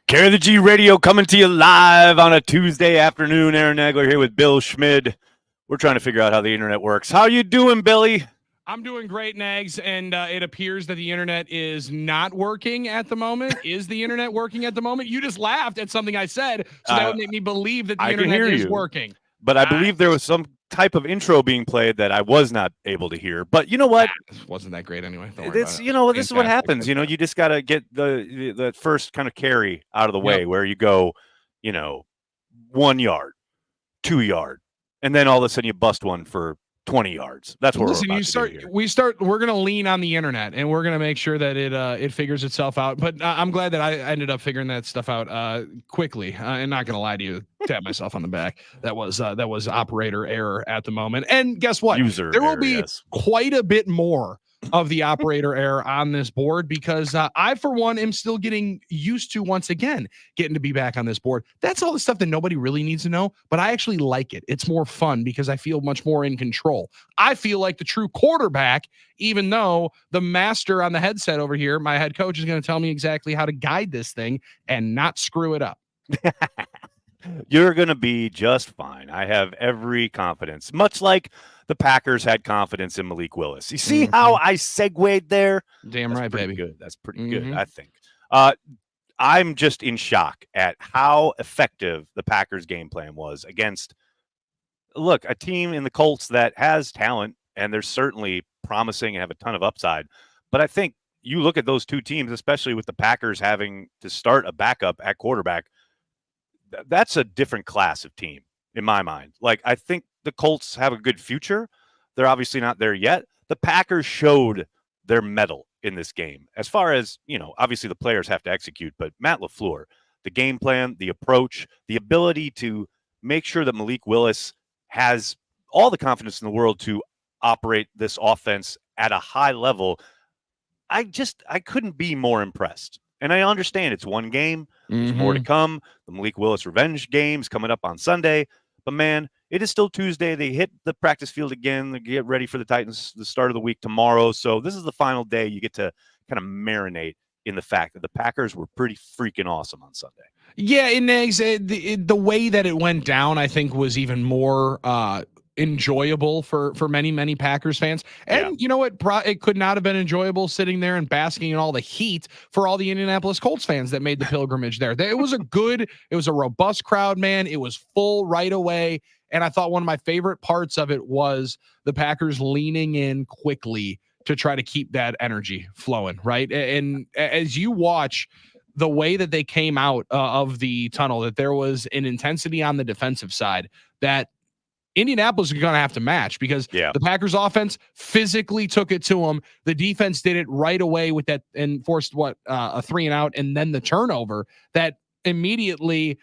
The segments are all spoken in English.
Carry the G Radio coming to you live on a Tuesday afternoon. Aaron Nagler here with Bill Schmid. We're trying to figure out how the internet works. How you doing, Billy? I'm doing great, Nags, and it appears that the internet is not working at the moment. Is the internet working at the moment? You just laughed at something I said, so that would make me believe that the internet is working. But I believe there was some type of intro being played that I was not able to hear. But you know what? Wasn't that great anyway. Don't worry This, about it. this is what happens. You just got to get the first kind of carry out of the way where you go, 1 yard, 2 yard, and then all of a sudden you bust one for 20 yards. That's what we're going to lean on the internet and we're going to make sure that it figures itself out. But I'm glad that I ended up figuring that stuff out quickly. And not going to lie to you, tap myself on the back. That was operator error at the moment. And guess what? There will be quite a bit more of the operator error on this board because I, for one, am still getting used to once again getting to be back on this board. That's all the stuff that nobody really needs to know, but I actually like it. It's more fun because I feel much more in control. I feel like the true quarterback, even though the master on the headset over here, my head coach, is going to tell me exactly how to guide this thing and not screw it up. You're going to be just fine. I have every confidence, much like the Packers had confidence in Malik Willis. You see how I segued there? Damn right, baby. Good. That's pretty good, I think. I'm just in shock at how effective the Packers game plan was against, a team in the Colts that has talent, and they're certainly promising and have a ton of upside. But I think you look at those two teams, especially with the Packers having to start a backup at quarterback, that's a different class of team in my mind. I think the Colts have a good future. They're obviously not there yet. The Packers showed their mettle in this game. As far as, obviously the players have to execute, but Matt LaFleur, the game plan, the approach, the ability to make sure that Malik Willis has all the confidence in the world to operate this offense at a high level. I couldn't be more impressed. And I understand it's one game. There's more to come. The Malik Willis revenge game's coming up on Sunday. But, man, it is still Tuesday. They hit the practice field again. They get ready for the Titans the start of the week tomorrow. So this is the final day you get to kind of marinate in the fact that the Packers were pretty freaking awesome on Sunday. Yeah, and the way that it went down, I think, was even more enjoyable for many Packers fans. And you know what? It could not have been enjoyable sitting there and basking in all the heat for all the Indianapolis Colts fans that made the pilgrimage there. It was a robust crowd, man. It was full right away. And I thought one of my favorite parts of it was the Packers leaning in quickly to try to keep that energy flowing, right? And as you watch the way that they came out of the tunnel, that there was an intensity on the defensive side that Indianapolis is going to have to match because the Packers offense physically took it to them. The defense did it right away with that and forced a 3-and-out and then the turnover that immediately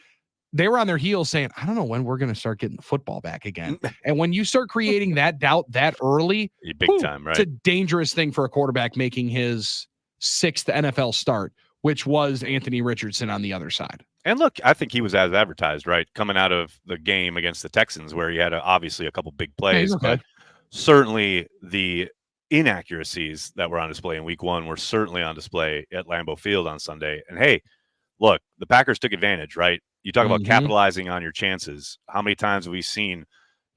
they were on their heels saying, I don't know when we're going to start getting the football back again. And when you start creating that doubt that early, big time, right? It's a dangerous thing for a quarterback making his 6th NFL start, which was Anthony Richardson on the other side. And look, I think he was as advertised, right? Coming out of the game against the Texans where he had obviously a couple big plays, but certainly the inaccuracies that were on display in week 1 were certainly on display at Lambeau Field on Sunday. And hey, look, the Packers took advantage, right? You talk about capitalizing on your chances. How many times have we seen,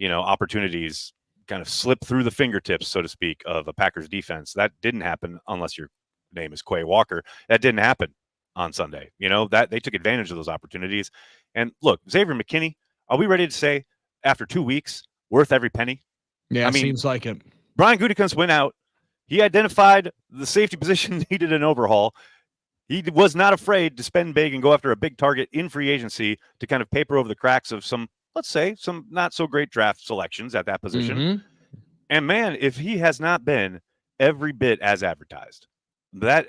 opportunities kind of slip through the fingertips, so to speak, of a Packers defense? That didn't happen unless your name is Quay Walker. That didn't happen on Sunday. That they took advantage of those opportunities. And look, Xavier McKinney, are we ready to say after 2 weeks, worth every penny? Yeah, seems like it. Brian Gutekunst went out. He identified the safety position needed an overhaul. He was not afraid to spend big and go after a big target in free agency to kind of paper over the cracks of some, let's say, some not so great draft selections at that position. And man, if he has not been every bit as advertised, that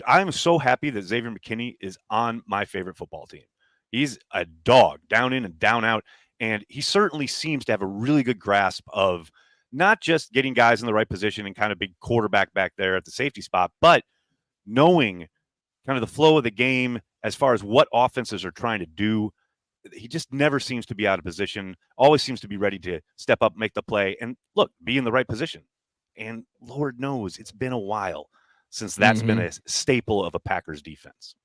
I'm so happy that Xavier McKinney is on my favorite football team. He's a dog, down in and down out, and he certainly seems to have a really good grasp of not just getting guys in the right position and kind of big quarterback back there at the safety spot, but knowing kind of the flow of the game as far as what offenses are trying to do. He just never seems to be out of position, always seems to be ready to step up, make the play, and look, be in the right position. And Lord knows it's been a while since that's been a staple of a Packers defense.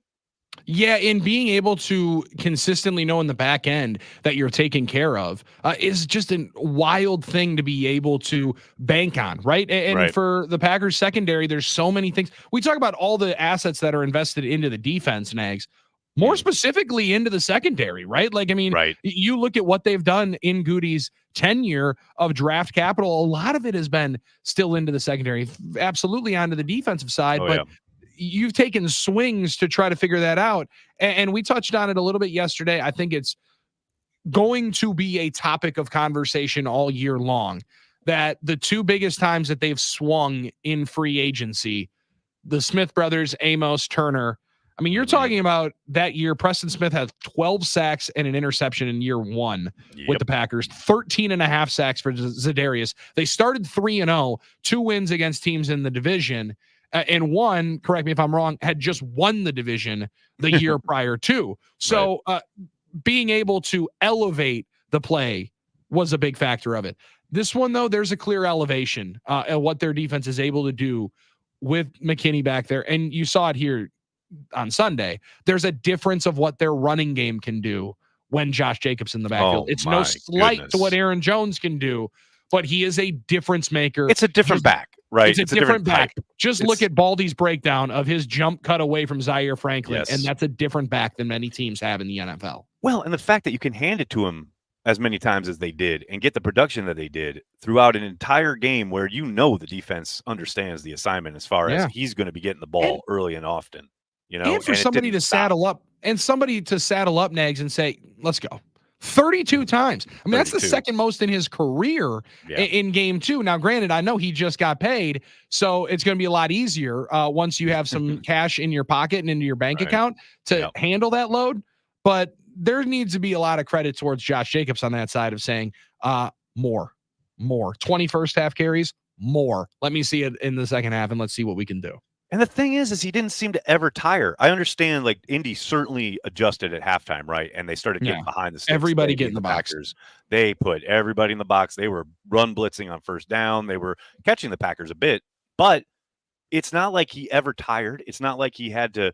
Yeah, and being able to consistently know in the back end that you're taken care of is just a wild thing to be able to bank on, right? And Right. for the Packers secondary, there's so many things. We talk about all the assets that are invested into the defense, Nags, more specifically into the secondary, right? Like, I mean, Right. you look at what they've done in Goody's tenure of draft capital, a lot of it has been still into the secondary, absolutely onto the defensive side, Oh, but yeah. you've taken swings to try to figure that out. And we touched on it a little bit yesterday. I think it's going to be a topic of conversation all year long that the two biggest times that they've swung in free agency, the Smith brothers, Amos, Turner. I mean, you're talking about that year. Preston Smith had 12 sacks and an interception in year one with the Packers, 13 and a half sacks for Za'Darius. They started 3-0, 2 wins against teams in the division. And one, correct me if I'm wrong, had just won the division the year prior to. So being able to elevate the play was a big factor of it. This one, though, there's a clear elevation at what their defense is able to do with McKinney back there. And you saw it here on Sunday. There's a difference of what their running game can do when Josh Jacobs in the backfield. It's no slight to what Aaron Jones can do, but he is a difference maker. It's a different back, right? It's a different back. Just look at Baldy's breakdown of his jump cut away from Zaire Franklin, and that's a different back than many teams have in the NFL. Well, and the fact that you can hand it to him as many times as they did and get the production that they did throughout an entire game where the defense understands the assignment as far as he's going to be getting the ball early and often. And for somebody to saddle up Nags and say, let's go 32 times. I mean, 32. That's the second most in his career in game 2. Now, granted, I know he just got paid, so it's going to be a lot easier once you have some cash in your pocket and into your bank account to handle that load. But there needs to be a lot of credit towards Josh Jacobs on that side of saying more 20 first half carries, more. Let me see it in the second half and let's see what we can do. And the thing is he didn't seem to ever tire. I understand, like, Indy certainly adjusted at halftime, right? And they started getting behind the sticks. Everybody getting the box. Packers. They put everybody in the box. They were run blitzing on first down. They were catching the Packers a bit. But it's not like he ever tired. It's not like he had to,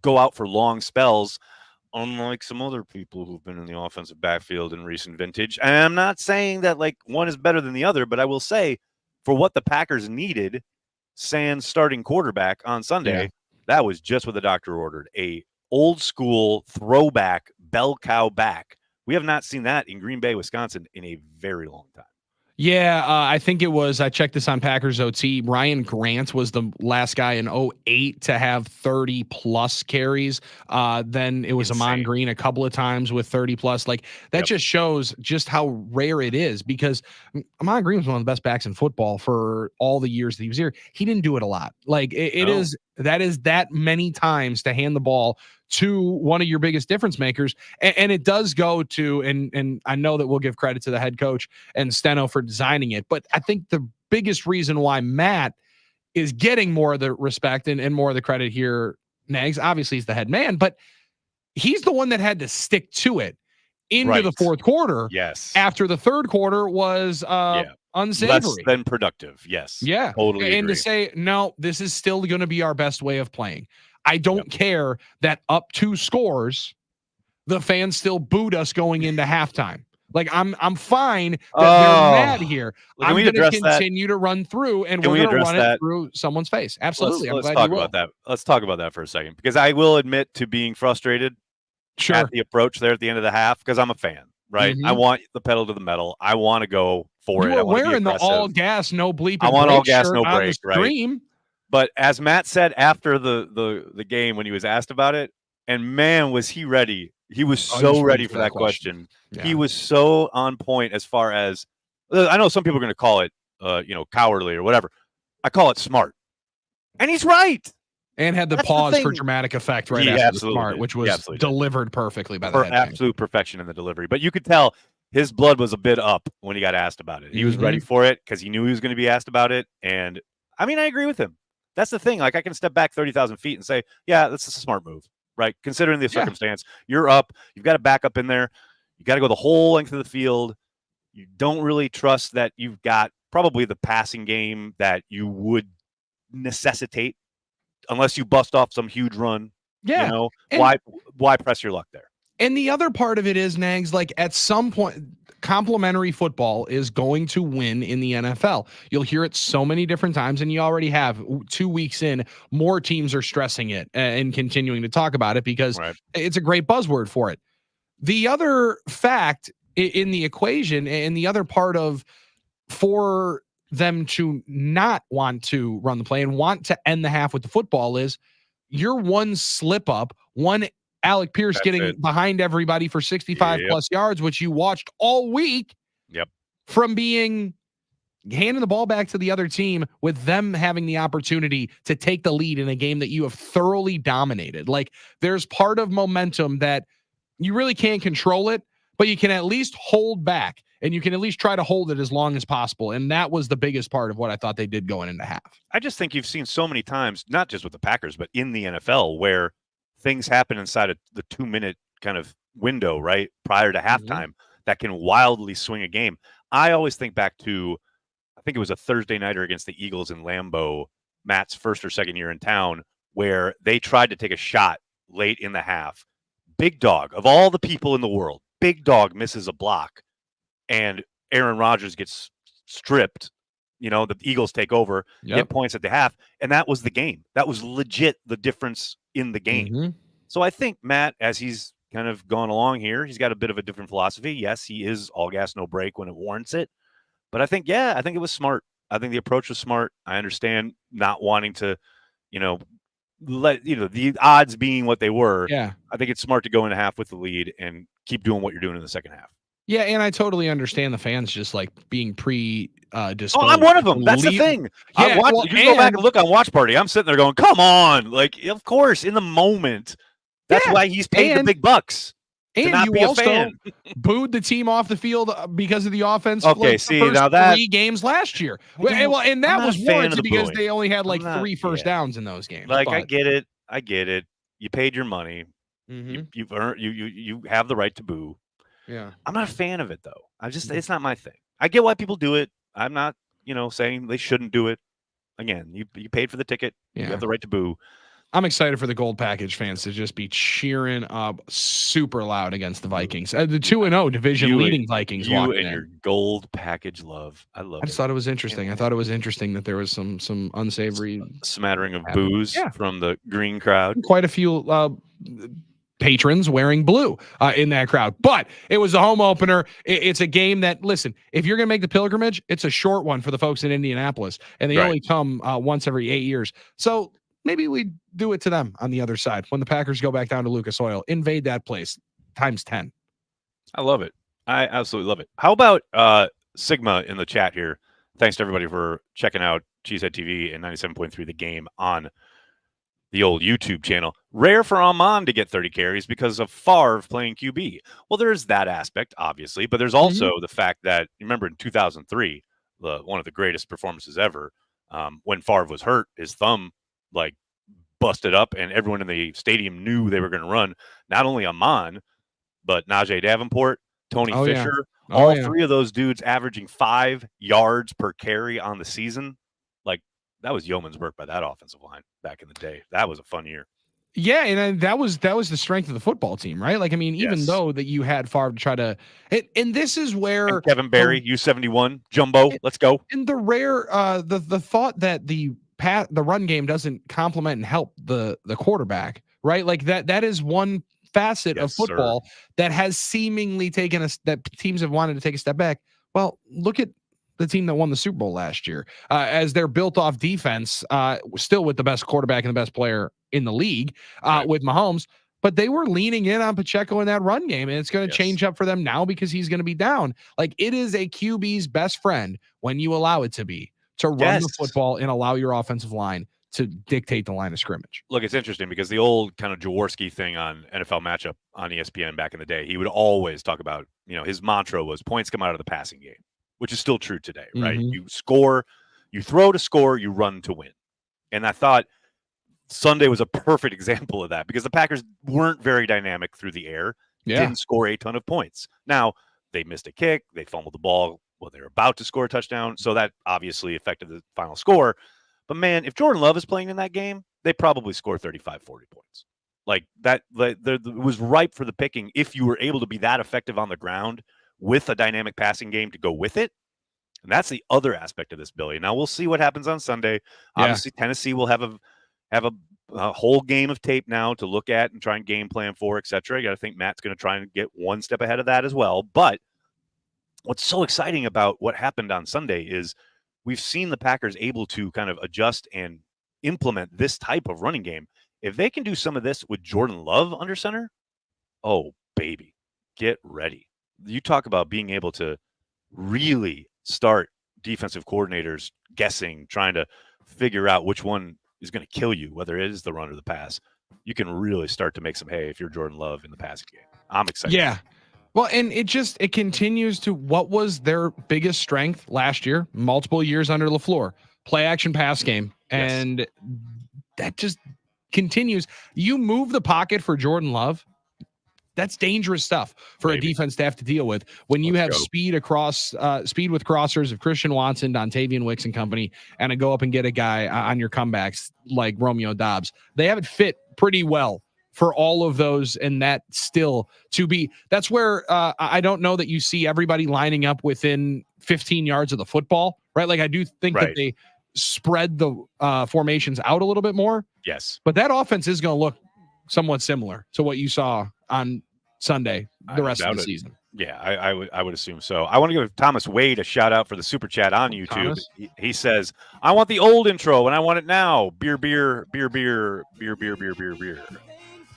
go out for long spells, unlike some other people who've been in the offensive backfield in recent vintage. And I'm not saying that, like, one is better than the other, but I will say for what the Packers needed, sans starting quarterback on Sunday, that was just what the doctor ordered. A old school throwback bell cow back. We have not seen that in Green Bay, Wisconsin in a very long time. Yeah, I think it was, I checked this on Packers OT. Ryan Grant was the last guy in 2008 to have 30 plus carries. Then it was Amon Green a couple of times with 30 plus. Like that just shows just how rare it is, because Amon Green was one of the best backs in football for all the years that he was here. He didn't do it a lot. Like that is that many times to hand the ball to one of your biggest difference makers. And it does go to, and I know that we'll give credit to the head coach and Steno for designing it, but I think the biggest reason why Matt is getting more of the respect and more of the credit here, Nags, obviously he's the head man, but he's the one that had to stick to it into the fourth quarter. Yes. After the third quarter was unsavory. Less than productive. Yes. Yeah. Totally and agree. To say, no, this is still going to be our best way of playing. I don't care that up 2 scores, the fans still booed us going into halftime. Like I'm fine that they're mad here. I'm going to continue to run through, and we're going to run it through someone's face. Absolutely. Let's talk about that. Let's talk about that for a second, because I will admit to being frustrated at the approach there at the end of the half, because I'm a fan, right? I want the pedal to the metal. I want to go for it. You were wearing the all gas, no bleep. I want all gas, no break, right? But as Matt said after the game, when he was asked about it, and man, was he ready. He was so ready for that question. Yeah. He was so on point as far as, I know some people are going to call it, cowardly or whatever. I call it smart. And he's right. And had the pause for dramatic effect after the smart, which was delivered perfectly by the head absolute perfection in the delivery. But you could tell his blood was a bit up when he got asked about it. He was ready for it because he knew he was going to be asked about it. And I mean, I agree with him. That's the thing. Like, I can step back 30,000 feet and say, yeah, that's a smart move, right? Considering the circumstance, you're up, you've got a backup in there. You got to go the whole length of the field. You don't really trust that you've got probably the passing game that you would necessitate unless you bust off some huge run, Yeah. Why press your luck there? And the other part of it is, Nags, like at some point, complementary football is going to win in the NFL. You'll hear it so many different times, and you already have 2 weeks in. More teams are stressing it and continuing to talk about it because it's a great buzzword for it. The other fact in the equation, and the other part of for them to not want to run the play and want to end the half with the football is your one slip up, one Alec Pierce getting behind everybody for 65 plus yards, which you watched all week. Yep. From being handing the ball back to the other team with them having the opportunity to take the lead in a game that you have thoroughly dominated. Like there's part of momentum that you really can't control it, but you can at least hold back and you can at least try to hold it as long as possible. And that was the biggest part of what I thought they did going into half. I just think you've seen so many times, not just with the Packers, but in the NFL where things happen inside of the 2-minute kind of window, right, prior to halftime that can wildly swing a game. I always think back to, I think it was a Thursday nighter against the Eagles in Lambeau, Matt's first or second year in town, where they tried to take a shot late in the half. Big Dog, of all the people in the world, Big Dog misses a block, and Aaron Rodgers gets stripped. The Eagles take over, get points at the half, and that was the game. That was legit the difference in the game. So I think Matt, as he's kind of gone along here, he's got a bit of a different philosophy. Yes, he is all gas, no break when it warrants it. But I think it was smart. I think the approach was smart. I understand not wanting to, let the odds being what they were. Yeah. I think it's smart to go into half with the lead and keep doing what you're doing in the second half. Yeah, and I totally understand the fans just like being disposed. Oh, I'm one of them. That's the thing. Yeah, you can go back and look on Watch Party. I'm sitting there going, "Come on!" Like, of course, in the moment. That's why he's paid the big bucks. And you also booed the team off the field because of the offense. Okay, now that 3 games last year. And that was warranted because they only had like 3 first downs in those games. Like, I get it. You paid your money. You've earned. You have the right to boo. Yeah. I'm not a fan of it though. It's not my thing. I get why people do it. I'm not, saying they shouldn't do it. Again, you paid for the ticket. You have the right to boo. I'm excited for the gold package fans to just be cheering up super loud against the Vikings. The 2-0 division leading Vikings. You and your gold package love. I love it. I just thought it was interesting. I thought it was interesting that there was some unsavory smattering of boos from the green crowd. Quite a few patrons wearing blue in that crowd, but it was a home opener. It's a game that, listen, if you're going to make the pilgrimage, it's a short one for the folks in Indianapolis, and they only come once every 8 years. So maybe we do it to them on the other side when the Packers go back down to Lucas Oil, invade that place times 10. I love it. I absolutely love it. How about Sigma in the chat here? Thanks to everybody for checking out Cheesehead TV and 97.3 The Game on the old YouTube channel. Rare for Amon to get 30 carries because of Favre playing QB. Well, there's that aspect, obviously, but there's also the fact that, remember in 2003, one of the greatest performances ever, when Favre was hurt, his thumb like busted up and everyone in the stadium knew they were going to run. Not only Amon, but Najee Davenport, Tony Fisher, all 3 of those dudes averaging 5 yards per carry on the season. Like, that was yeoman's work by that offensive line back in the day. That was a fun year. Yeah, and that was the strength of the football team, right? Like, I mean, even though that you had Favre to try to, and this is where and Kevin Barry, U71, Jumbo, let's go. And the rare, the thought that the run game doesn't complement and help the quarterback, right? Like that is one facet of football that has seemingly that teams have wanted to take a step back. Well, look at the team that won the Super Bowl last year, as they're built off defense, still with the best quarterback and the best player in the league, with Mahomes, but they were leaning in on Pacheco in that run game, and it's going to change up for them now because he's going to be down. Like, it is a QB's best friend when you allow it to be, to run the football and allow your offensive line to dictate the line of scrimmage. Look, it's interesting because the old kind of Jaworski thing on NFL Matchup on ESPN back in the day, he would always talk about, his mantra was points come out of the passing game, which is still true today, right? You score, you throw to score, you run to win. And I thought Sunday was a perfect example of that because the Packers weren't very dynamic through the air, didn't score a ton of points. Now, they missed a kick, they fumbled the ball, they were about to score a touchdown, so that obviously affected the final score. But man, if Jordan Love is playing in that game, they probably score 35, 40 points. Like that, it was ripe for the picking if you were able to be that effective on the ground with a dynamic passing game to go with it. And that's the other aspect of this, Billy. Now we'll see what happens on Sunday. Yeah. Obviously, Tennessee will have a whole game of tape now to look at and try and game plan for, et cetera. You got to think Matt's going to try and get one step ahead of that as well. But what's so exciting about what happened on Sunday is we've seen the Packers able to kind of adjust and implement this type of running game. If they can do some of this with Jordan Love under center, oh, baby, get ready. You talk about being able to really start defensive coordinators guessing, trying to figure out which one is going to kill you, whether it is the run or the pass. You can really start to make some hay if you're Jordan Love in the passing game. I'm excited. Yeah. Well, and it continues to what was their biggest strength last year, multiple years under LaFleur, play action pass game. And that just continues. You move the pocket for Jordan Love. That's dangerous stuff for a defense to have to deal with when you have speed with crossers of Christian Watson, Dontavian Wicks and company, and to go up and get a guy on your comebacks like Romeo Doubs. They have it fit pretty well for all of those. And that still that's where I don't know that you see everybody lining up within 15 yards of the football, right? Like I do think that they spread the formations out a little bit more. Yes. But that offense is going to look somewhat similar to what you saw on Sunday, the rest of the season. Yeah, I would assume so. I want to give Thomas Wade a shout out for the super chat on YouTube. He says, "I want the old intro and I want it now. Beer, beer, beer, beer, beer, beer, beer, beer, beer."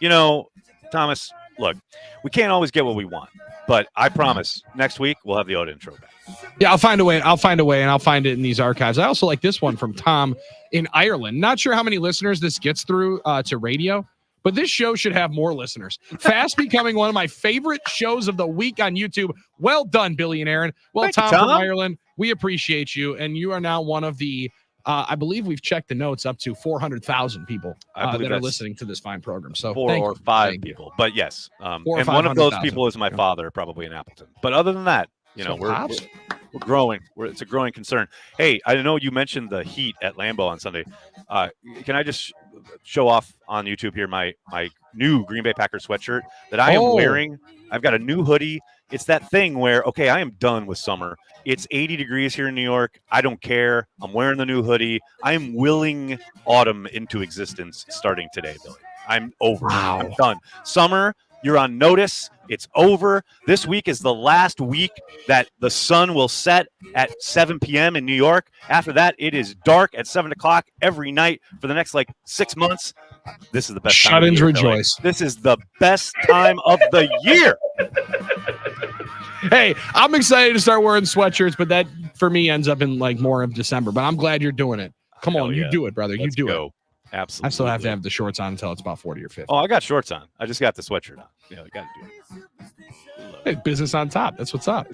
You know, Thomas, look, we can't always get what we want, but I promise next week we'll have the old intro back. Yeah, I'll find a way, and I'll find it in these archives. I also like this one from Tom in Ireland. Not sure how many listeners this gets through to radio, but this show should have more listeners. Fast becoming one of my favorite shows of the week on YouTube. Well done, Billy and Aaron. Well, Tom from Ireland, we appreciate you, and you are now one of the I believe we've checked the notes up to 400,000 people that are listening to this fine program. So 4 or 5 people, but yes. And one of those people is my father, probably in Appleton. But other than that, we're growing. It's a growing concern. Hey, I know you mentioned the heat at Lambeau on Sunday. Can I just show off on YouTube here my new Green Bay Packers sweatshirt that I am wearing? I've got a new hoodie. It's that thing where, okay, I am done with summer. It's 80 degrees here in New York. I don't care. I'm wearing the new hoodie. I am willing autumn into existence starting today, Billy. I'm over. Wow. I'm done. Summer, you're on notice. It's over. This week is the last week that the sun will set at 7 p.m. in New York. After that, it is dark at 7 o'clock every night for the next 6 months. This is the best time of the year. Rejoice. This is the best time of the year. Hey, I'm excited to start wearing sweatshirts, but that for me ends up in more of December. But I'm glad you're doing it. Come on, you do it, brother. Let's you do go. it. Absolutely. I still have to have the shorts on until it's about 40 or 50. Oh, I got shorts on. I just got the sweatshirt on. Yeah, I got to do it. Hey, business on top. That's what's up.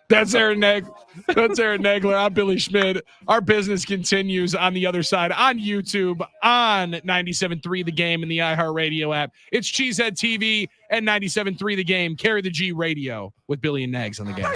That's Aaron Nagler. I'm Billy Schmid. Our business continues on the other side on YouTube, on 97.3 The Game and the iHeartRadio app. It's Cheesehead TV and 97.3 The Game. Carry the G Radio with Billy and Nags on the game.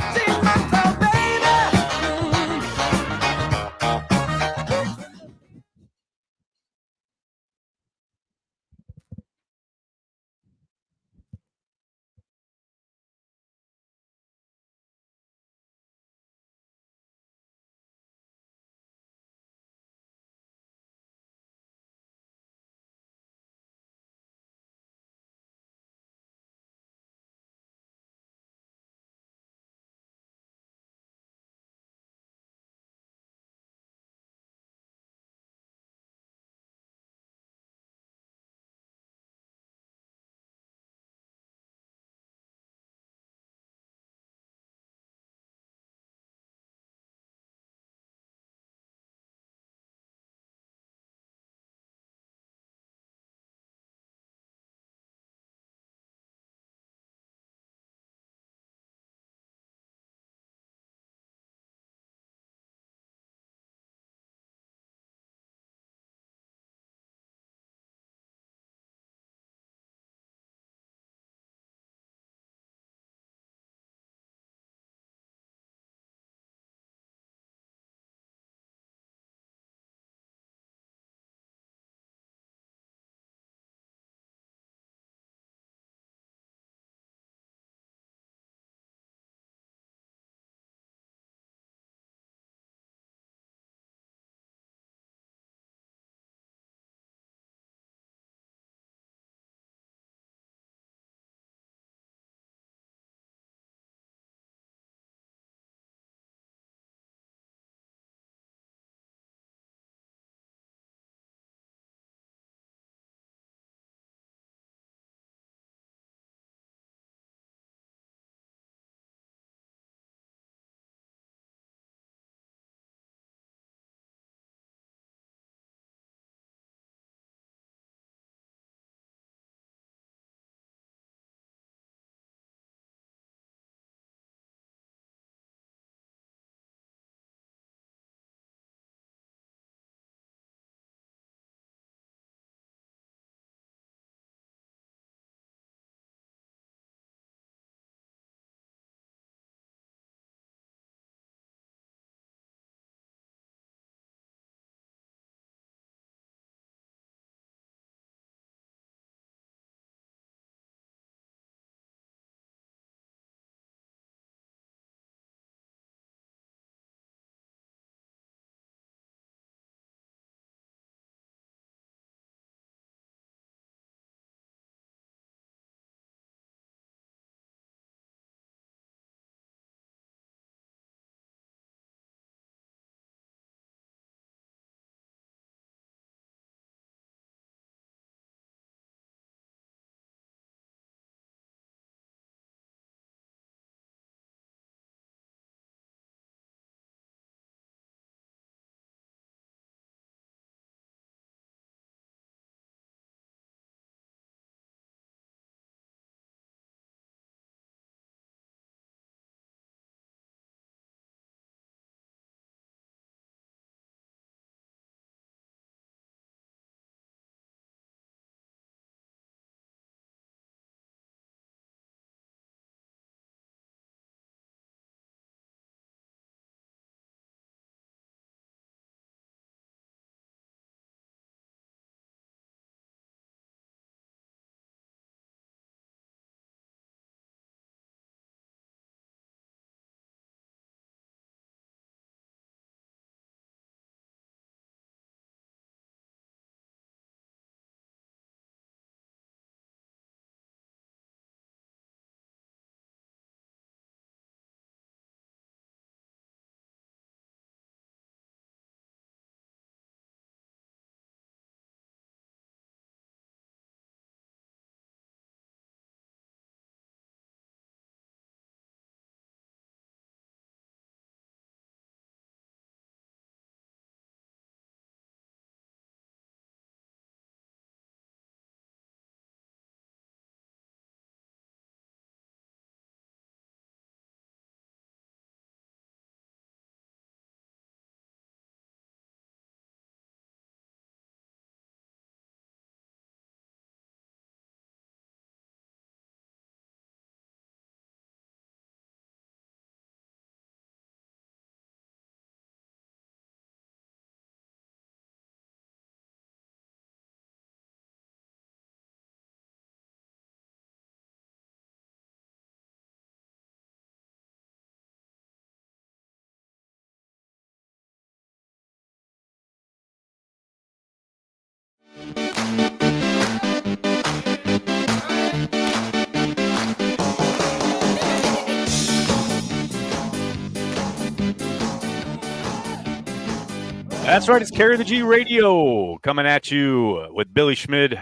That's right. It's Carry the G Radio coming at you with Billy Schmid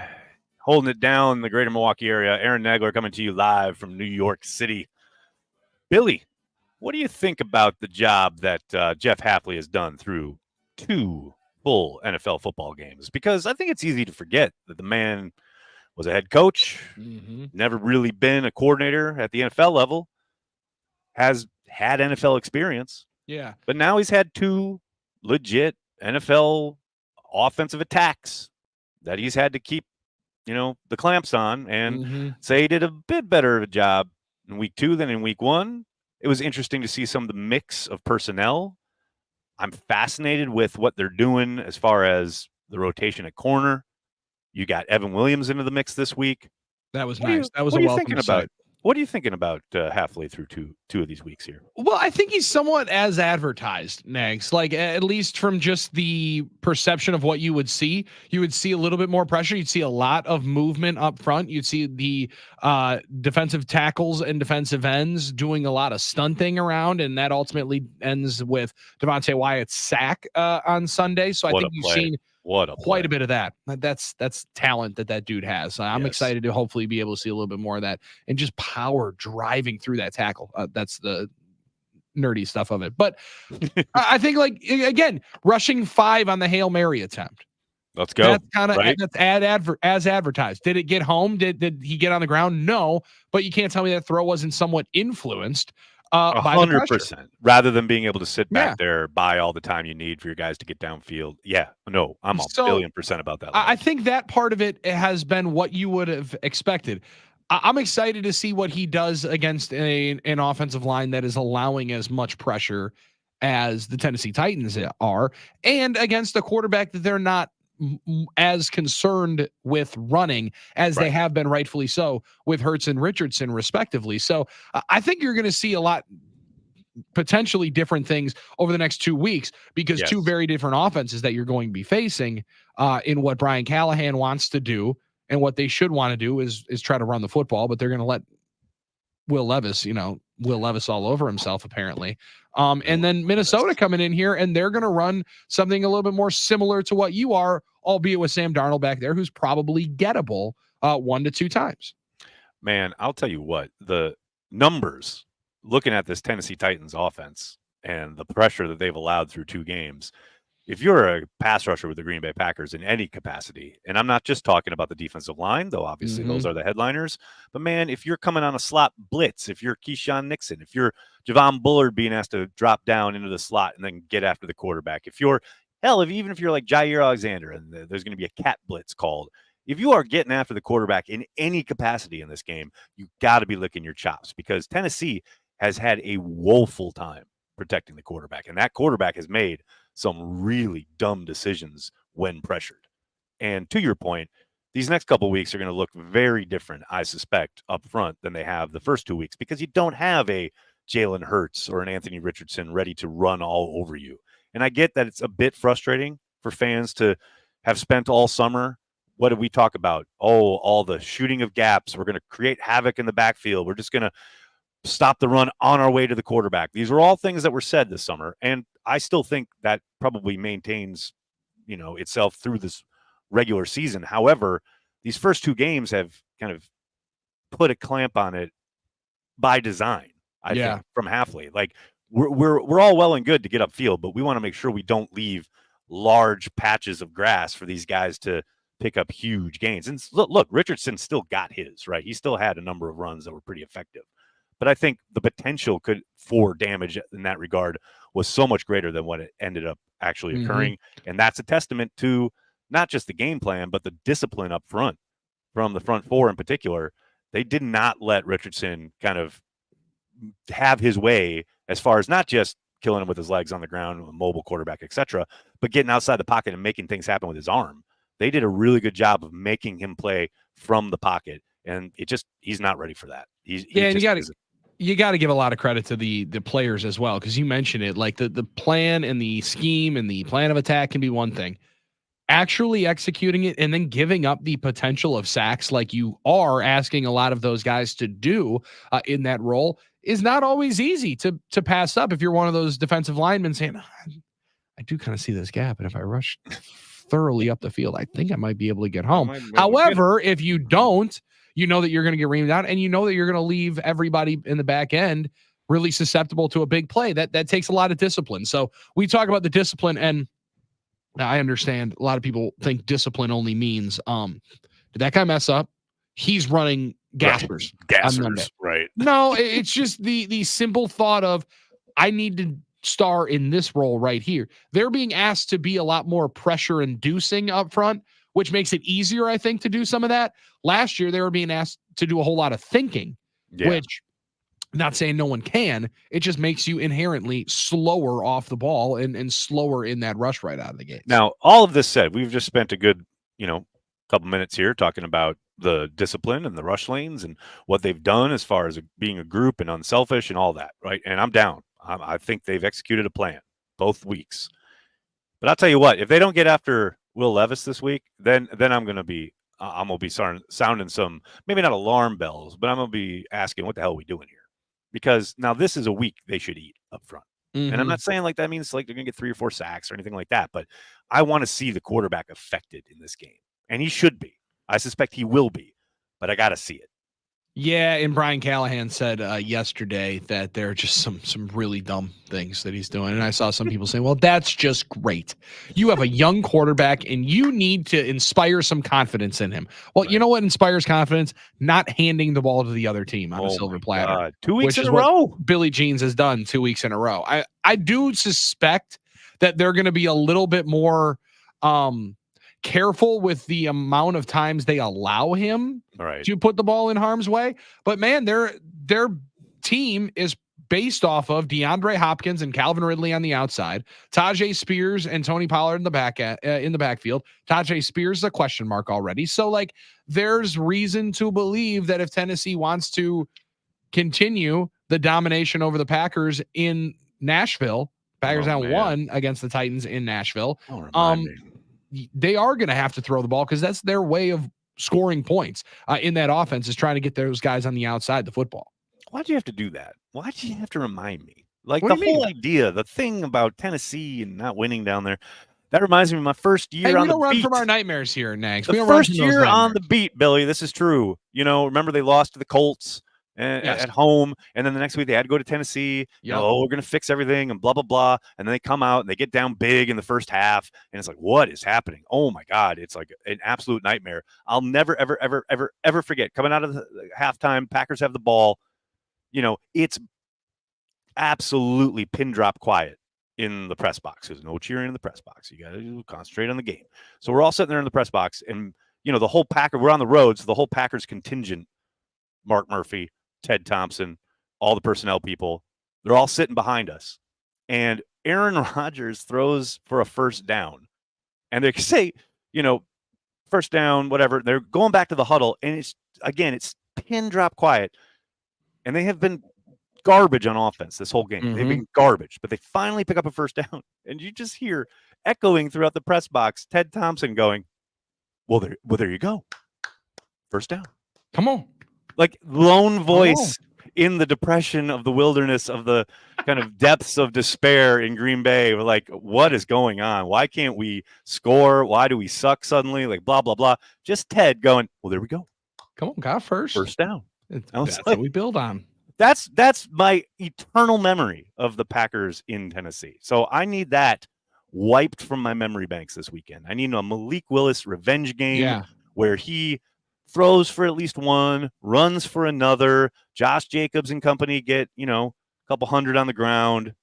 holding it down in the greater Milwaukee area. Aaron Nagler coming to you live from New York City. Billy, what do you think about the job that Jeff Hafley has done through 2 full NFL football games? Because I think it's easy to forget that the man was a head coach, never really been a coordinator at the NFL level, has had NFL experience. Yeah. But now he's had 2 legit NFL offensive attacks that he's had to keep, the clamps on, and say he did a bit better of a job in week 2 than in week 1. It was interesting to see some of the mix of personnel. I'm fascinated with what they're doing as far as the rotation at corner. You got Evan Williams into the mix this week. That was nice. That was a welcome sight. What are you thinking about halfway through two of these weeks here? Well, I think he's somewhat as advertised, Nags. Like, at least from just the perception of what you would see a little bit more pressure. You'd see a lot of movement up front. You'd see the defensive tackles and defensive ends doing a lot of stunting around, and that ultimately ends with Devontae Wyatt's sack on Sunday. So I think you've seen quite a bit of that. That's talent that dude has. I'm excited to hopefully be able to see a little bit more of that and just power driving through that tackle. That's the nerdy stuff of it. But I think, like, again, rushing 5 on the Hail Mary attempt. Let's go. That's kind of that's as advertised. Did it get home? Did he get on the ground? No, but you can't tell me that throw wasn't somewhat influenced. 100%. Rather than being able to sit back there, buy all the time you need for your guys to get downfield. Yeah, no, I'm a billion% about that. I think that part of it has been what you would have expected. I'm excited to see what he does against an offensive line that is allowing as much pressure as the Tennessee Titans are, and against a quarterback that they're not as concerned with running as they have been, rightfully so, with Hurts and Richardson respectively. So I think you're going to see a lot potentially different things over the next 2 weeks, because 2 very different offenses that you're going to be facing in what Brian Callahan wants to do, and what they should want to do is try to run the football, but they're going to let Will Levis all over himself apparently. And then Minnesota coming in here, and they're going to run something a little bit more similar to what you are, albeit with Sam Darnold back there, who's probably gettable 1 to 2 times. Man, I'll tell you what, the numbers looking at this Tennessee Titans offense and the pressure that they've allowed through 2 games. If you're a pass rusher with the Green Bay Packers in any capacity, and I'm not just talking about the defensive line, though obviously those are the headliners, but man, if you're coming on a slot blitz, if you're Keyshawn Nixon, if you're Javon Bullard being asked to drop down into the slot and then get after the quarterback, if you're, even if you're like Jair Alexander and there's going to be a cat blitz called, if you are getting after the quarterback in any capacity in this game, you got to be licking your chops, because Tennessee has had a woeful time protecting the quarterback, and that quarterback has made some really dumb decisions when pressured. And to your point, these next couple of weeks are going to look very different, I suspect, up front than they have the first 2 weeks, because you don't have a Jalen Hurts or an Anthony Richardson ready to run all over you. And I get that it's a bit frustrating for fans to have spent all summer. What did we talk about? Oh, all the shooting of gaps. We're going to create havoc in the backfield. We're just going to stop the run on our way to the quarterback. These were all things that were said this summer, and I still think that probably maintains, itself through this regular season. However, these first 2 games have kind of put a clamp on it by design. I think from Hafley, like we're all well and good to get upfield, but we want to make sure we don't leave large patches of grass for these guys to pick up huge gains. And look, Richardson still got his, right? He still had a number of runs that were pretty effective. But I think the potential for damage in that regard was so much greater than what it ended up actually occurring. And that's a testament to not just the game plan, but the discipline up front from the front 4 in particular. They did not let Richardson kind of have his way as far as not just killing him with his legs on the ground, a mobile quarterback, etc., but getting outside the pocket and making things happen with his arm. They did a really good job of making him play from the pocket, and he's not ready for that. You got to give a lot of credit to the players as well, because you mentioned it, like the plan and the scheme and the plan of attack can be one thing. Actually executing it and then giving up the potential of sacks like you are asking a lot of those guys to do in that role is not always easy to pass up if you're one of those defensive linemen saying, I I do kind of see this gap, and if I rush thoroughly up the field, I think I might be able to get home. might be able to However, if you don't, you know that you're going to get reamed out, and you know that you're going to leave everybody in the back end really susceptible to a big play. That takes a lot of discipline. So we talk about the discipline, and I understand a lot of people think discipline only means did that guy mess up? He's running gaspers. Right. No, it's just the simple thought of I need to star in this role right here. They're being asked to be a lot more pressure inducing up front, which makes it easier, I think, to do some of that. Last year, they were being asked to do a whole lot of thinking, which, not saying no one can, it just makes you inherently slower off the ball and slower in that rush right out of the gate. Now, all of this said, we've just spent a good, couple minutes here talking about the discipline and the rush lanes and what they've done as far as being a group and unselfish and all that, right? And I'm down. I think they've executed a plan both weeks. But I'll tell you what, if they don't get after Will Levis this week, then I'm going to be sounding some, maybe not alarm bells, but I'm going to be asking, what the hell are we doing here? Because now this is a week they should eat up front. And I'm not saying like that means like they're going to get 3 or 4 sacks or anything like that, but I want to see the quarterback affected in this game. And he should be. I suspect he will be, but I got to see it. Yeah, and Brian Callahan said yesterday that there are just some really dumb things that he's doing. And I saw some people saying, well, that's just great. You have a young quarterback, and you need to inspire some confidence in him. Well, You know what inspires confidence? Not handing the ball to the other team on a silver platter. God. 2 weeks in a row. Billy Jeans has done 2 weeks in a row. I do suspect that they're going to be a little bit more careful with the amount of times they allow him to put the ball in harm's way. But man, their team is based off of DeAndre Hopkins and Calvin Ridley on the outside, Tajay Spears and Tony Pollard in the backfield. Tajay Spears is a question mark already. So like there's reason to believe that if Tennessee wants to continue the domination over the Packers in Nashville, Packers down 1 against the Titans in Nashville. They are going to have to throw the ball because that's their way of scoring points in that offense, is trying to get those guys on the outside the football. Why'd you have to do that? Why'd you have to remind me? Like the whole idea, the thing about Tennessee and not winning down there, that reminds me of my first year on the beat. We don't run from our nightmares here, Nags. The first year on the beat, Billy, this is true. Remember they lost to the Colts at home, and then the next week they had to go to Tennessee. We're going to fix everything and blah blah blah, and then they come out and they get down big in the first half, and it's like, what is happening? Oh my God, it's like an absolute nightmare. I'll never ever forget coming out of the halftime. Packers have the ball. It's absolutely pin drop quiet in the press box. There's no cheering in the press box. You got to concentrate on the game. So we're all sitting there in the press box, and the whole we're on the road, so the whole Packers contingent, Mark Murphy, Ted Thompson, all the personnel people, they're all sitting behind us. And Aaron Rodgers throws for a first down. And they say, first down, whatever. They're going back to the huddle. And it's pin drop quiet. And they have been garbage on offense this whole game. They've been garbage. But they finally pick up a first down. And you just hear echoing throughout the press box, Ted Thompson going, well, there you go. First down. Come on. Like lone voice in the depression of the wilderness of the kind of depths of despair in Green Bay. We're like, what is going on? Why can't we score? Why do we suck suddenly? Like blah, blah, blah. Just Ted going, well, there we go. Come on, got first down. That's what we build on. That's my eternal memory of the Packers in Tennessee. So I need that wiped from my memory banks this weekend. I need a Malik Willis revenge game where he throws for at least one, runs for another. Josh Jacobs and company get, a couple hundred on the ground,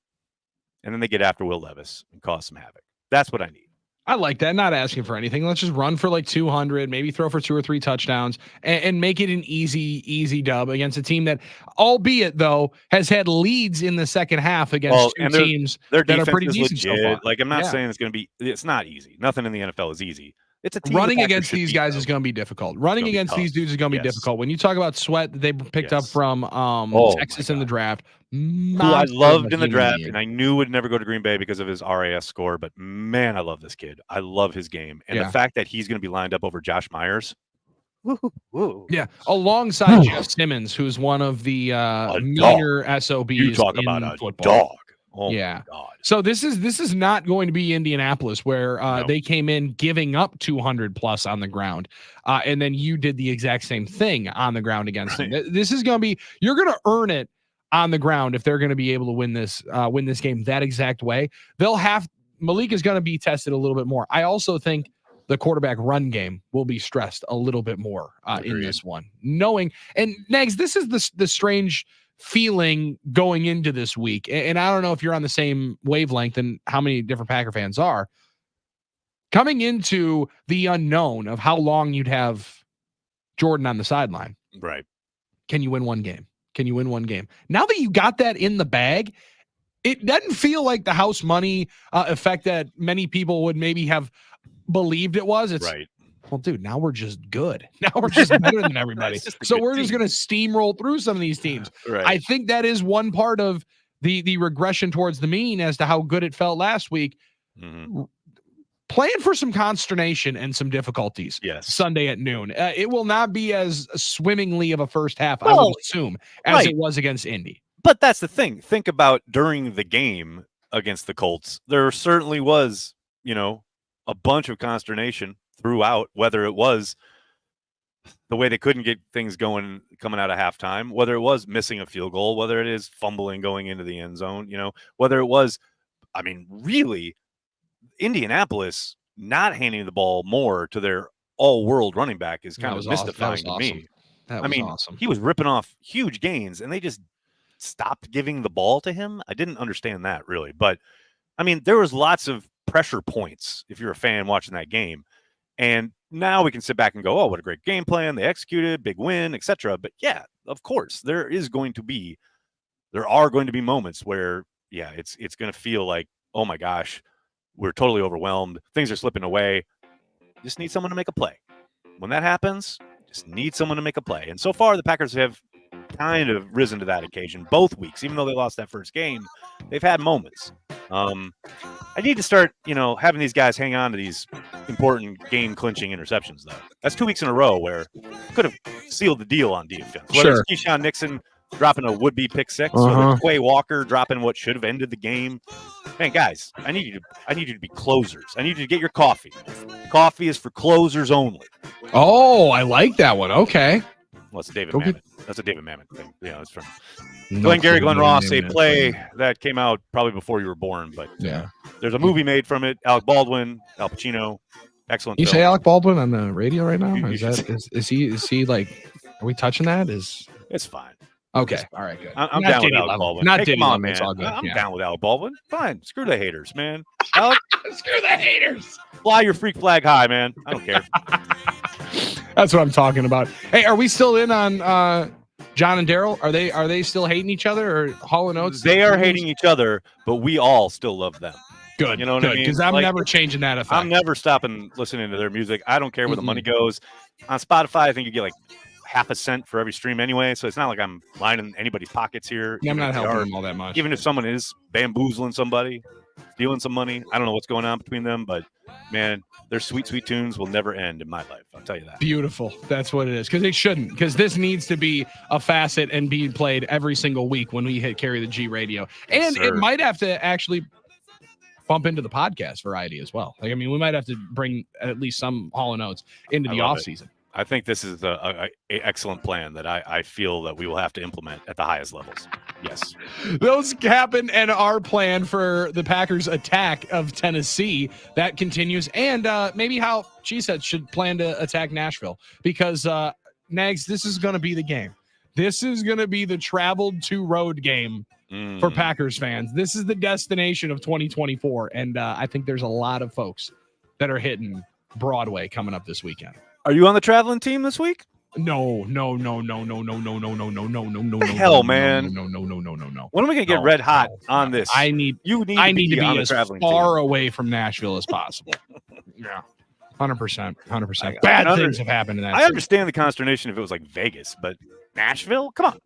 and then they get after Will Levis and cause some havoc. That's what I need. I like that. Not asking for anything. Let's just run for like 200, maybe throw for 2 or 3 touchdowns and make it an easy dub against a team that, albeit though, has had leads in the second half against teams that are pretty decent so far. Like I'm not saying it's not easy. Nothing in the NFL is easy. It's a team running against these guys is going to be difficult. Running against these dudes is going to be difficult. When you talk about Sweat that they picked up from Texas in the draft, who I loved in the draft, and I knew would never go to Green Bay because of his RAS score. But man, I love this kid. I love his game, and the fact that he's going to be lined up over Josh Myers. Yeah, alongside Jeff Simmons, who's one of the meaner SOBs. You talk about a dog. Oh yeah. my God. So this is not going to be Indianapolis where No. they came in giving up 200 plus on the ground. And then you did the exact same thing on the ground against them. This is going to be, you're going to earn it on the ground if they're going to be able to win this game that exact way. Malik is going to be tested a little bit more. I also think the quarterback run game will be stressed a little bit more in this one. Knowing, and Nags, this is the strange feeling going into this week. And I don't know if you're on the same wavelength and how many different Packer fans are. Coming into the unknown of how long you'd have Jordan on the sideline. Right. Can you win one game? Can you win one game? Now that you got that in the bag, it doesn't feel like the house money effect that many people would maybe have believed it was. It's right. Well, dude, now we're just good. Now we're just better than everybody. So we're just going to steamroll through some of these teams. Right. I think that is one part of the regression towards the mean as to how good it felt last week. Mm-hmm. Plan for some consternation and some difficulties. Yes. Sunday at noon. It will not be as swimmingly of a first half, I would assume, as it was against Indy. But that's the thing. Think about during the game against the Colts. There certainly was, a bunch of consternation throughout, whether it was the way they couldn't get things going coming out of halftime, whether it was missing a field goal, whether it is fumbling going into the end zone, whether it was, really Indianapolis not handing the ball more to their all-world running back is kind of mystifying to me. That was awesome. He was ripping off huge gains, and they just stopped giving the ball to him. I didn't understand that really, but there was lots of pressure points if you're a fan watching that game. And now we can sit back and go, oh, what a great game plan. They executed, big win, etc. But yeah, of course, there are going to be moments where, it's going to feel like, oh my gosh, we're totally overwhelmed. Things are slipping away. Just need someone to make a play. When that happens, just need someone to make a play. And so far, the Packers have kind of risen to that occasion both weeks. Even though they lost that first game, they've had moments. I need to start, having these guys hang on to these important game-clinching interceptions, though. That's 2 weeks in a row where could have sealed the deal on defense. Whether it's Keyshawn Nixon dropping a would-be pick six, or Quay Walker dropping what should have ended the game. Man, guys, I need you to be closers. I need you to get your coffee. Coffee is for closers only. Oh, I like that one. Okay. Well, it's a David Mamet. That's a David Mamet thing. It's from Glenn Ross, a play that came out probably before you were born. But there's a movie made from it. Alec Baldwin, Al Pacino, excellent. You say Alec Baldwin on the radio right now? Is he like? Are we touching that? It's fine. Okay, all right, good. I'm down with Alec Baldwin. Not come on, man. It's all good. I'm down with Alec Baldwin. Fine. Screw the haters, man. Alec, screw the haters. Fly your freak flag high, man. I don't care. That's what I'm talking about. Hey, are we still in on John and Daryl? Are they still hating each other, or Hall and Oates? They are hating each other, but we all still love them. Good. You know what I mean? Because I'm never changing that effect. I'm never stopping listening to their music. I don't care where the money goes. On Spotify, I think you get like half a cent for every stream anyway, so it's not like I'm lining anybody's pockets here. Yeah, I'm not helping them all that much. Even if someone is bamboozling somebody, stealing some money, I don't know what's going on between them, but man, their sweet, sweet tunes will never end in my life. I'll tell you that. Beautiful. That's what it is. Because they shouldn't. Because this needs to be a facet and be played every single week when we carry the G radio. And it might have to actually bump into the podcast variety as well. We might have to bring at least some Hall and Oates into the off season. I think this is a excellent plan that I feel that we will have to implement at the highest levels. Yes. Those happen and are planned for the Packers' attack of Tennessee. That continues. And maybe how Cheesehead should plan to attack Nashville. Because, Nags, this is going to be the game. This is going to be the traveled to road game for Packers fans. This is the destination of 2024. And I think there's a lot of folks that are hitting Broadway coming up this weekend. Are you on the traveling team this week? No. Hell, man. No. When are we gonna get red hot on this? I need to be as far away from Nashville as possible. Yeah, 100%. Bad things have happened in that. I understand the consternation if it was like Vegas, but Nashville, come on.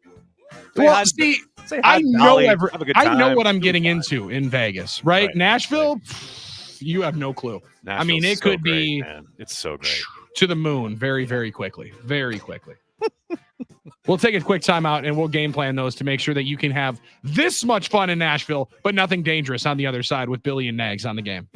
I know what I'm getting into in Vegas, right? Nashville, you have no clue. It could be. Man. It's so great. To the moon very, very quickly. Very quickly. We'll take a quick timeout and we'll game plan those to make sure that you can have this much fun in Nashville, but nothing dangerous on the other side with Billy and Nags on the game.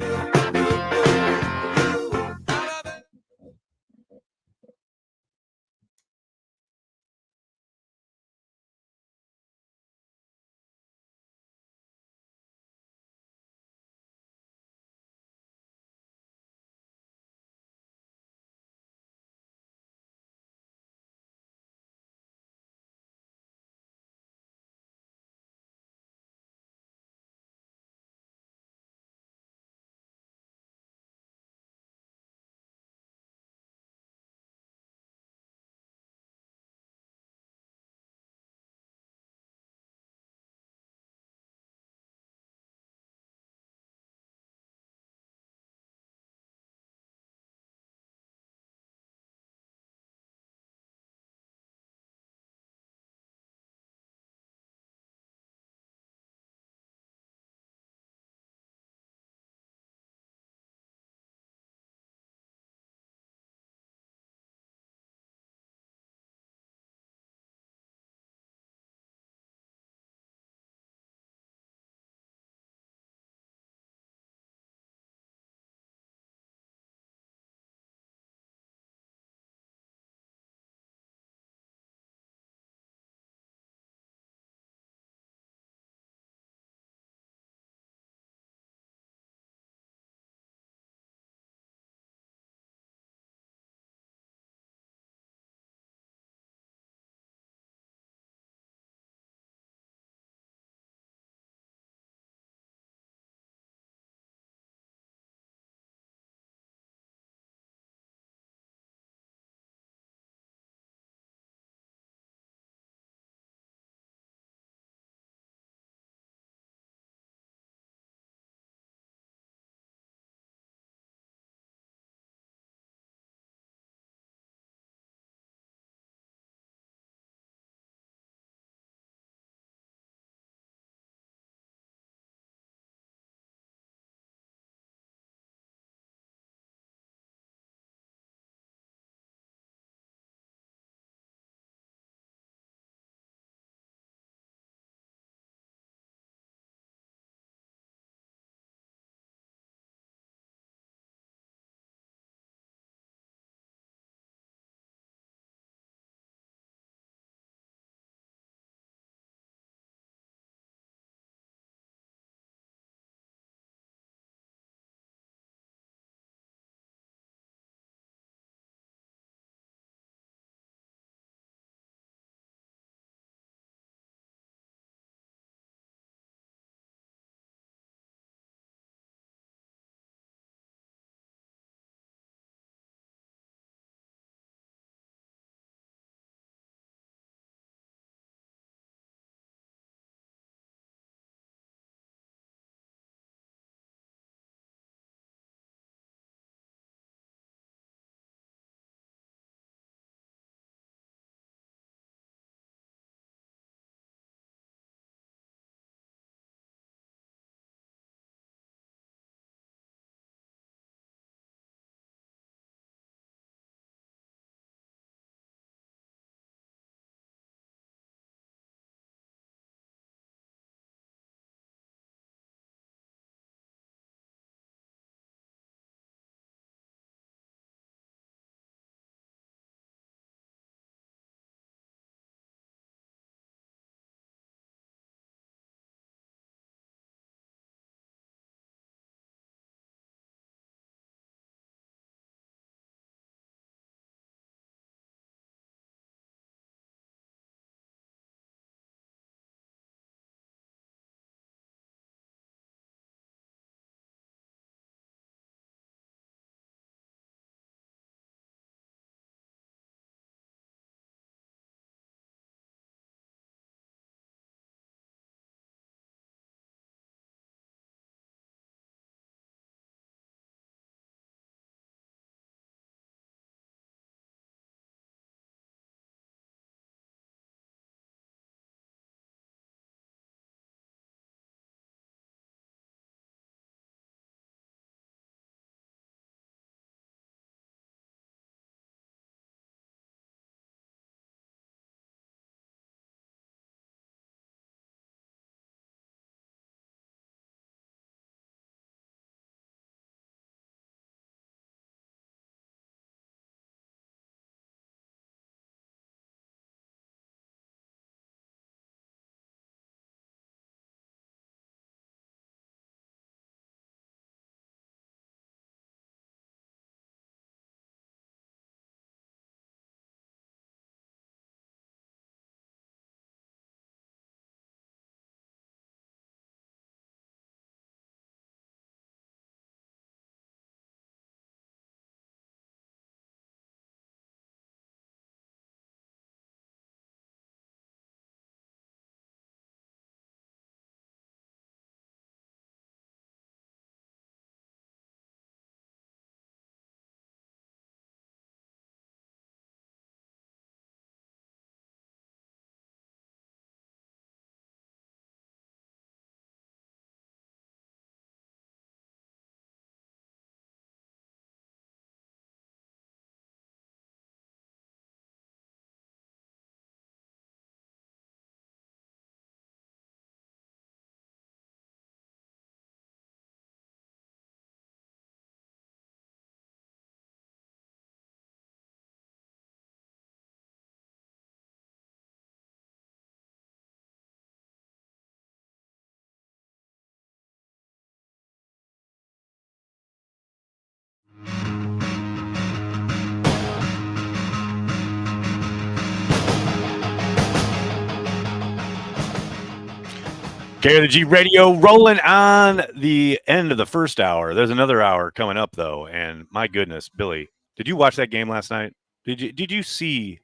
KRG Radio rolling on the end of the first hour. There's another hour coming up though, and my goodness, Billy, did you watch that game last night? Did you see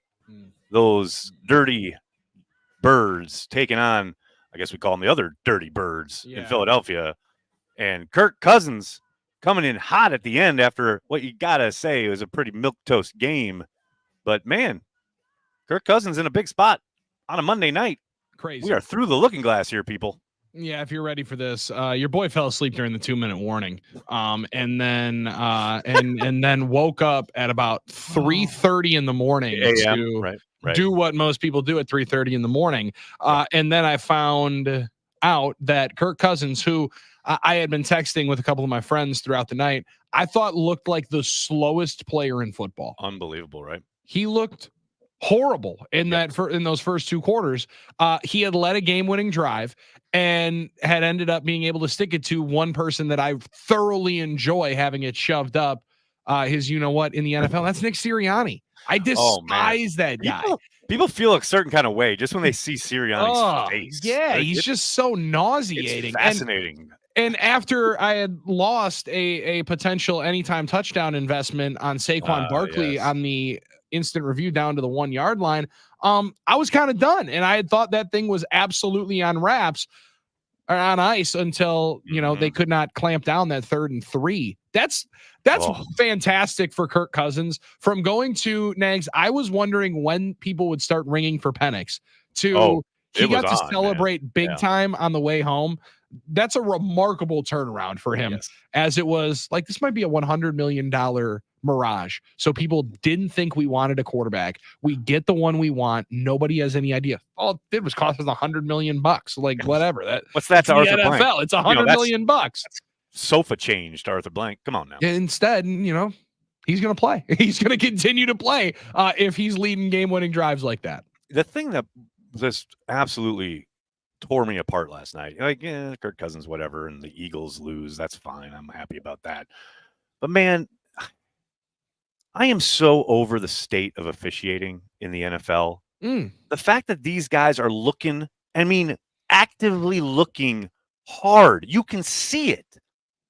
those dirty birds taking on? I guess we call them the other dirty birds in Philadelphia, and Kirk Cousins coming in hot at the end after what you gotta say was a pretty milquetoast game. But man, Kirk Cousins in a big spot on a Monday night. Crazy. We are through the looking glass here, people. Yeah, if you're ready for this, your boy fell asleep during the 2-minute warning, and then woke up at about 3:30 in the morning to do what most people do at 3:30 in the morning. And then I found out that Kirk Cousins, who I had been texting with a couple of my friends throughout the night, I thought looked like the slowest player in football. Unbelievable, right? He looked horrible in those first two quarters. He had led a game-winning drive and had ended up being able to stick it to one person that I thoroughly enjoy having it shoved up his in the NFL. That's Nick Sirianni. I despise that guy. People feel a certain kind of way just when they see Sirianni's face. Yeah, he's just so nauseating. It's fascinating. And after I had lost a potential anytime touchdown investment on Saquon Barkley on the instant review down to the 1 yard line, I was kind of done. And I had thought that thing was absolutely on wraps or on ice until, they could not clamp down that 3rd and 3. That's fantastic for Kirk Cousins. From going to Nags, I was wondering when people would start ringing for Penix he got to celebrate big time on the way home. That's a remarkable turnaround for him, as it was like, this might be a $100 million mirage. So people didn't think we wanted a quarterback. We get the one we want. Nobody has any idea. All it did was cost us $100 million. Like, whatever. What's that to Arthur Blank? NFL. It's $100 million. Sofa change to Arthur Blank. Come on now. Instead, he's going to play. He's going to continue to play if he's leading game-winning drives like that. The thing that just absolutely tore me apart last night. Like, Kirk Cousins, whatever, and the Eagles lose. That's fine. I'm happy about that. But man, I am so over the state of officiating in the NFL. The fact that these guys are actively looking hard. You can see it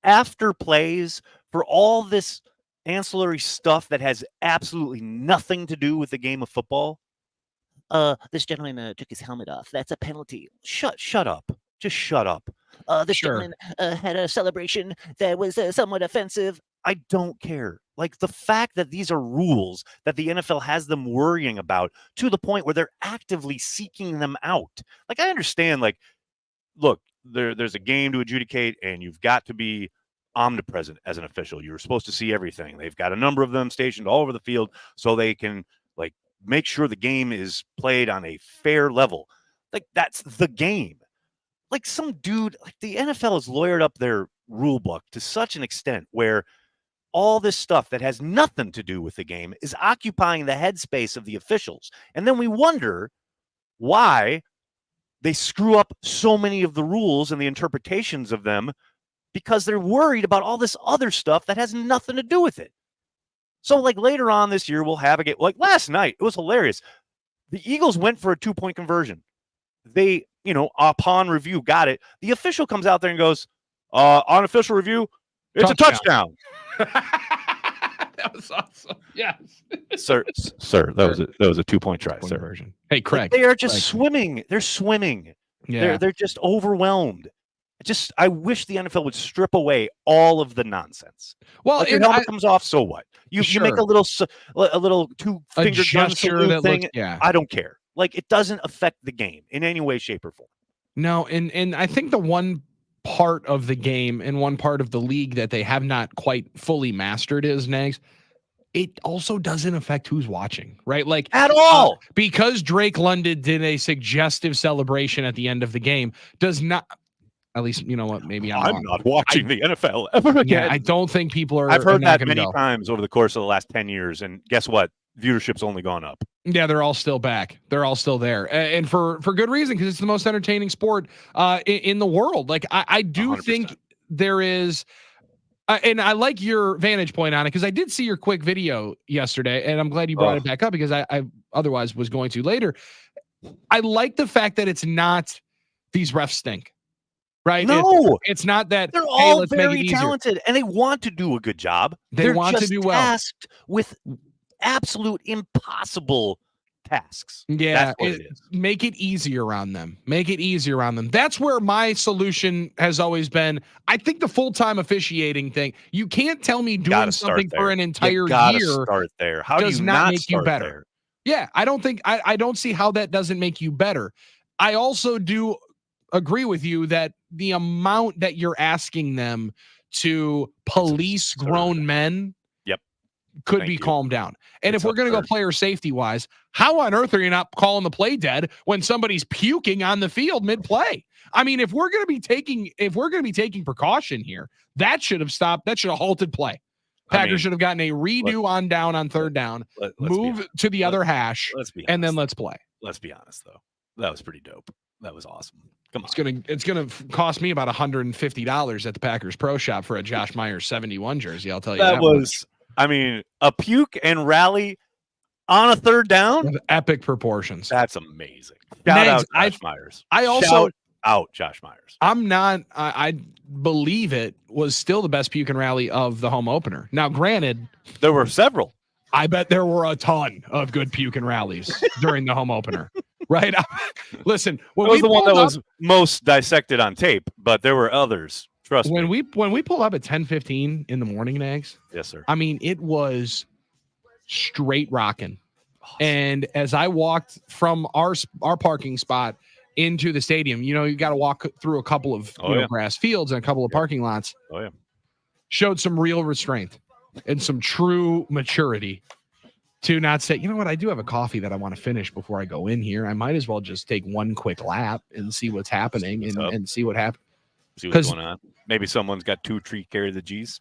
after plays for all this ancillary stuff that has absolutely nothing to do with the game of football. This gentleman took his helmet off. That's a penalty. Shut up. Just shut up. This gentleman had a celebration that was somewhat offensive. I don't care. Like, the fact that these are rules that the NFL has them worrying about to the point where they're actively seeking them out. Like, I understand, like, look, there's a game to adjudicate and you've got to be omnipresent as an official. You're supposed to see everything. They've got a number of them stationed all over the field so they can, like, make sure the game is played on a fair level. Like, that's the game. Like, some dude, like, the NFL has lawyered up their rule book to such an extent where all this stuff that has nothing to do with the game is occupying the headspace of the officials. And then we wonder why they screw up so many of the rules and the interpretations of them, because they're worried about all this other stuff that has nothing to do with it. So, like, later on this year, we'll have a game. Like last night, it was hilarious. The Eagles went for a 2-point conversion. They, upon review, got it. The official comes out there and goes, on official review, it's a touchdown. That was awesome. Yes. Sir, that was a 2-point try, sir. Version. Hey, Craig. Like, they are just swimming. They're swimming. Yeah. They're just overwhelmed. I wish the NFL would strip away all of the nonsense. Well, like, your helmet comes off, so what? You make a little 2-finger gesture thing. I don't care. Like, it doesn't affect the game in any way, shape, or form. No, and I think the one part of the game and one part of the league that they have not quite fully mastered is, Nags, it also doesn't affect who's watching, right? Like, at all. Because Drake London did a suggestive celebration at the end of the game does not. At least, you know what? Maybe I'm not watching the NFL ever again. Yeah, I don't think people are. I've heard that many times over the course of the last 10 years. And guess what? Viewership's only gone up. Yeah, they're all still back. They're all still there. And for good reason, because it's the most entertaining sport in the world. Like, I do 100%. Think there is. And I like your vantage point on it, because I did see your quick video yesterday, and I'm glad you brought it back up, because I otherwise was going to later. I like the fact that it's not these refs stink. right? No, it's not that they're all let's make it very easier. talented and they want to do a good job. They're want just to do well. Tasked with absolute impossible tasks. Yeah, that's what it is. Make it easier on them. Make it easier on them. That's where my solution has always been. I think the full-time officiating thing. You can't tell me doing something for an entire year. Start there. How does do you not make you better? There? Yeah, I don't think I don't see how that doesn't make you better. I also do agree with you that the amount that you're asking them to police grown men could be calmed down. And if we're going to go player safety wise, how on earth are you not calling the play dead when somebody's puking on the field mid play? I mean, if we're going to be taking precaution here, that should have stopped. That should have halted play. Packers should have gotten a redo on down on third down, move to the other hash, and then let's play. Let's be honest though. That was pretty dope. That was awesome. Come on. It's gonna cost me about $150 at the Packers Pro Shop for a Josh Myers 71 jersey. I'll tell you that was. I mean, a puke and rally on a third down with epic proportions. That's amazing. Shout out Josh Myers. Shout out Josh Myers. I'm not. I believe it was still the best puke and rally of the home opener. Now, granted, there were several. I bet there were a ton of good puke and rallies during the home opener. Right? Listen, when was the one that was most dissected on tape, but there were others. Trust me. When we pull up at 10:15 in the morning, Nags. Yes, sir. I mean, it was straight rocking. Awesome. And as I walked from our parking spot into the stadium, you got to walk through a couple of grass fields and a couple of parking lots. Oh yeah. Showed some real restraint and some true maturity to not say, you know what, I do have a coffee that I want to finish before I go in here. I might as well just take one quick lap and see what's happening and see what happens. See what's going on. Maybe someone's got 2 tree carry the G's.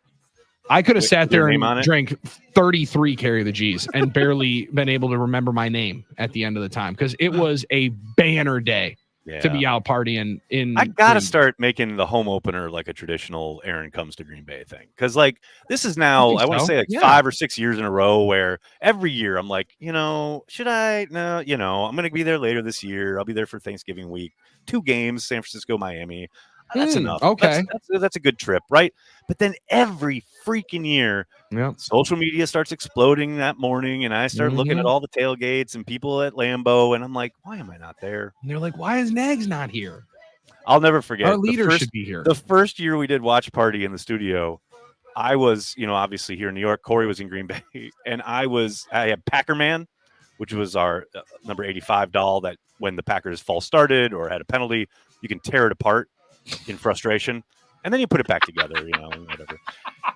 I could have sat there and drank 33 carry the G's and barely been able to remember my name at the end of the time because it was a banner day to be out partying in. I got to start making the home opener like a traditional Aaron comes to Green Bay thing. Because this is now, I want to say 5 or 6 years in a row where every year I'm like, should I? No, I'm going to be there later this year. I'll be there for Thanksgiving week. 2 games, San Francisco, Miami. That's enough. Okay. That's a good trip, right? But then every freaking year, social media starts exploding that morning, and I start looking at all the tailgates and people at Lambeau, and I'm like, why am I not there? And they're like, why is Nags not here? I'll never forget. Our leader should be here. The first year we did Watch Party in the studio, I was, obviously here in New York. Corey was in Green Bay, and I had Packer Man, which was our number 85 doll that when the Packers false started or had a penalty, you can tear it apart in frustration, and then you put it back together, whatever.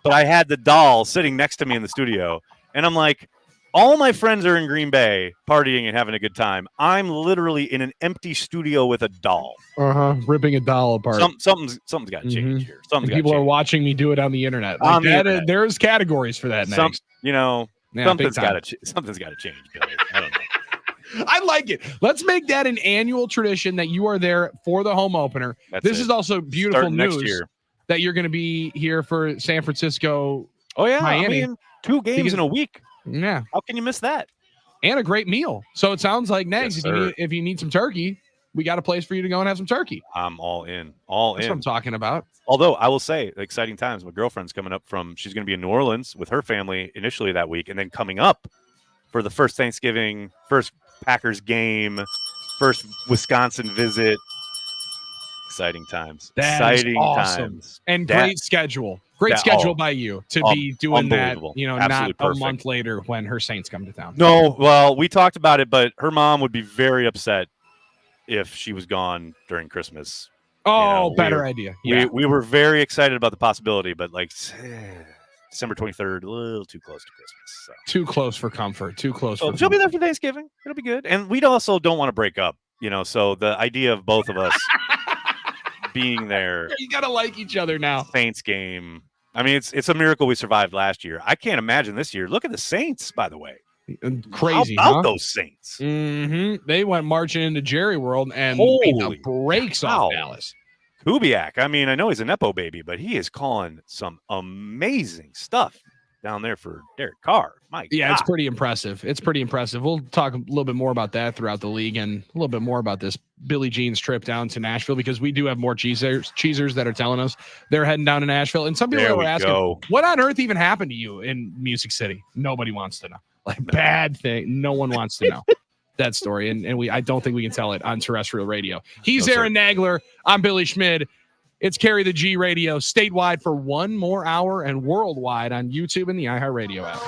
But I had the doll sitting next to me in the studio, and I'm like, all my friends are in Green Bay partying and having a good time. I'm literally in an empty studio with a doll. Ripping a doll apart. Something's got to change here. People are watching me do it on the internet. There's categories for that. Something's got to change, Billy. I don't know. I like it. Let's make that an annual tradition that you are there for the home opener. This is also beautiful news that you're going to be here for San Francisco. Oh yeah, Miami. 2 games in a week. Yeah, how can you miss that? And a great meal. So it sounds like Nags. If you need some turkey, we got a place for you to go and have some turkey. I'm all in. That's what I'm talking about. Although I will say, exciting times. My girlfriend's coming up she's going to be in New Orleans with her family initially that week, and then coming up for the first Thanksgiving, first Packers game, first Wisconsin visit. Exciting times. Exciting times. And great schedule. Great schedule by you to be doing that, not a month later when her Saints come to town. No, well, we talked about it, but her mom would be very upset if she was gone during Christmas. Oh, better idea. Yeah. We were very excited about the possibility, but December 23rd, a little too close to Christmas. So. Too close for comfort. Too close. She'll be there for Thanksgiving. It'll be good. And we also don't want to break up, so the idea of both of us being there. You got to like each other now. Saints game. I mean, it's a miracle we survived last year. I can't imagine this year. Look at the Saints, by the way. Crazy. How about those Saints? They went marching into Jerry World and beat the brakes off Dallas. Kubiak. I mean, I know he's a Nepo baby, but he is calling some amazing stuff down there for Derek Carr. My Yeah, God. it's pretty impressive. It's pretty impressive. We'll talk a little bit more about that throughout the league and a little bit more about this Billie Jean's trip down to Nashville, because we do have more cheesers that are telling us they're heading down to Nashville. And some people are asking, what on earth even happened to you in Music City? Nobody wants to know. Like, bad thing. No one wants to know that story. And I don't think we can tell it on terrestrial radio. He's Aaron Nagler. I'm Billy Schmid. It's Carry the G Radio statewide for 1 more hour and worldwide on YouTube and the iHeartRadio app.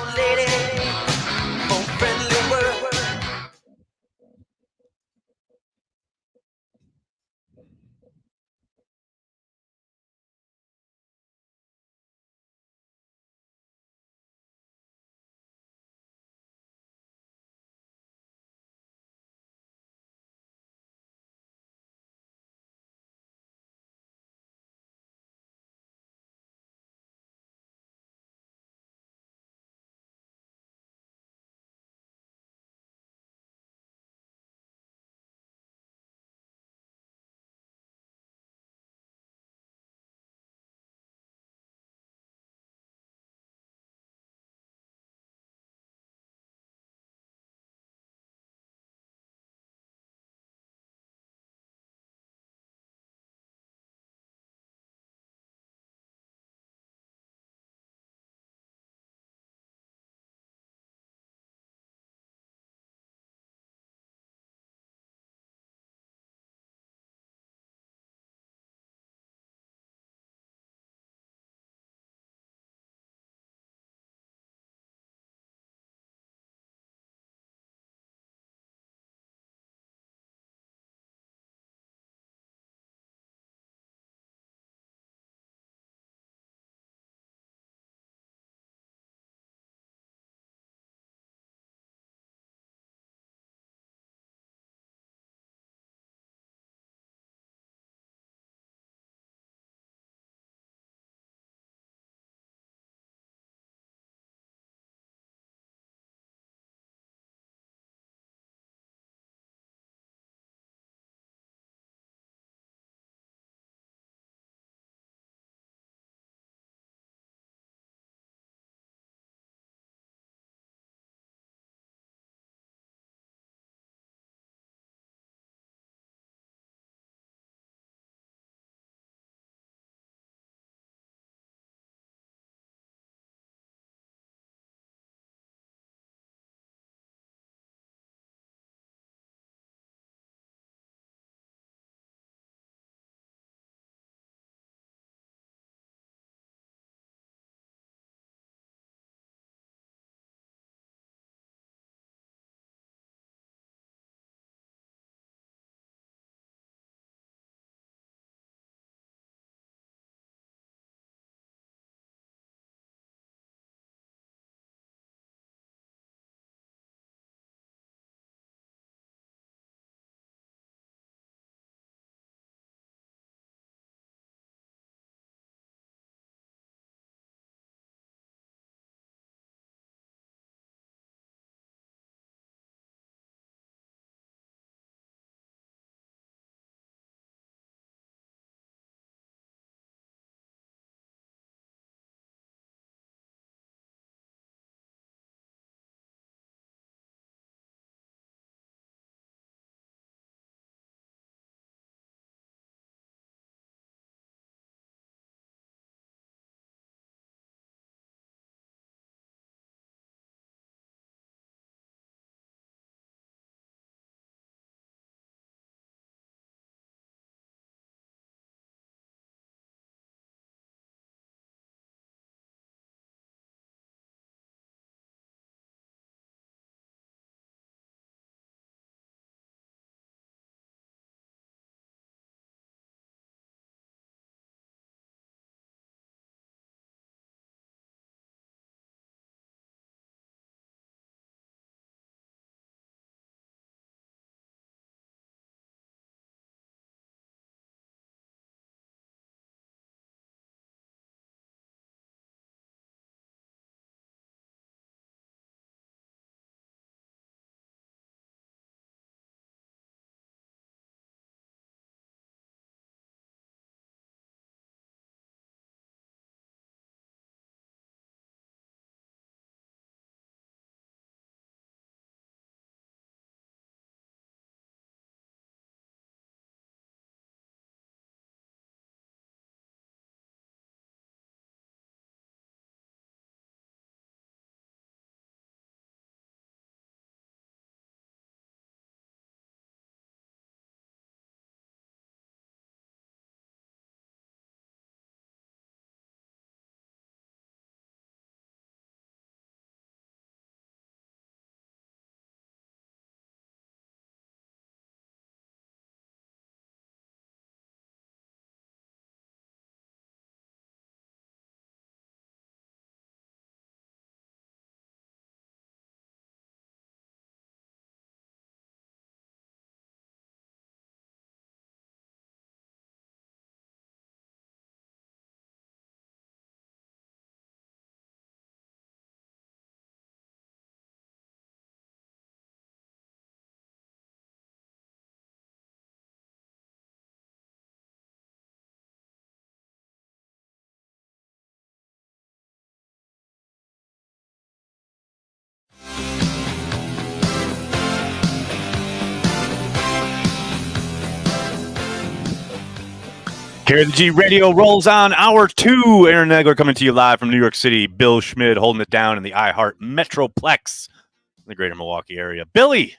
Cheesehead G Radio rolls on hour 2. Aaron Nagler coming to you live from New York City. Bill Schmid holding it down in the iHeart Metroplex in the greater Milwaukee area. Billy,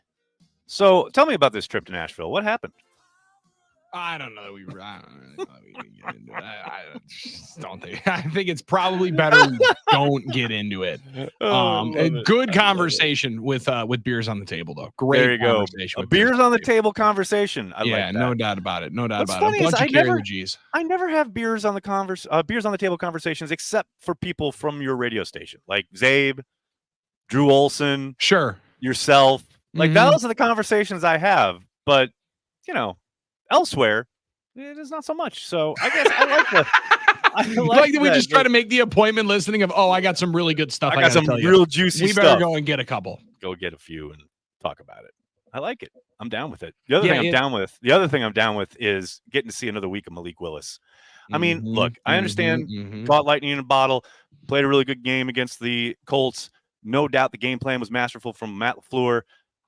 so tell me about this trip to Nashville. What happened? I don't know that we can get into it. I just don't think. I think it's probably better we don't get into it. Good conversation with beers on the table, though. Great. There you go. Conversation. Beers on the table conversation. I like that. No doubt about it. No doubt What's about funny it. is I never have beers on the table conversations except for people from your radio station, like Zabe, Drew Olson, sure, yourself. Like those are the conversations I have, but elsewhere, it is not so much. So I guess I like that. I like that we just try to make the appointment listening of, I got some really good stuff. I got some real juicy stuff. We better go and get a couple. Go get a few and talk about it. I like it. I'm down with it. The other thing I'm down with is getting to see another week of Malik Willis. I mean, look, I understand caught lightning in a bottle, played a really good game against the Colts. No doubt the game plan was masterful from Matt LaFleur.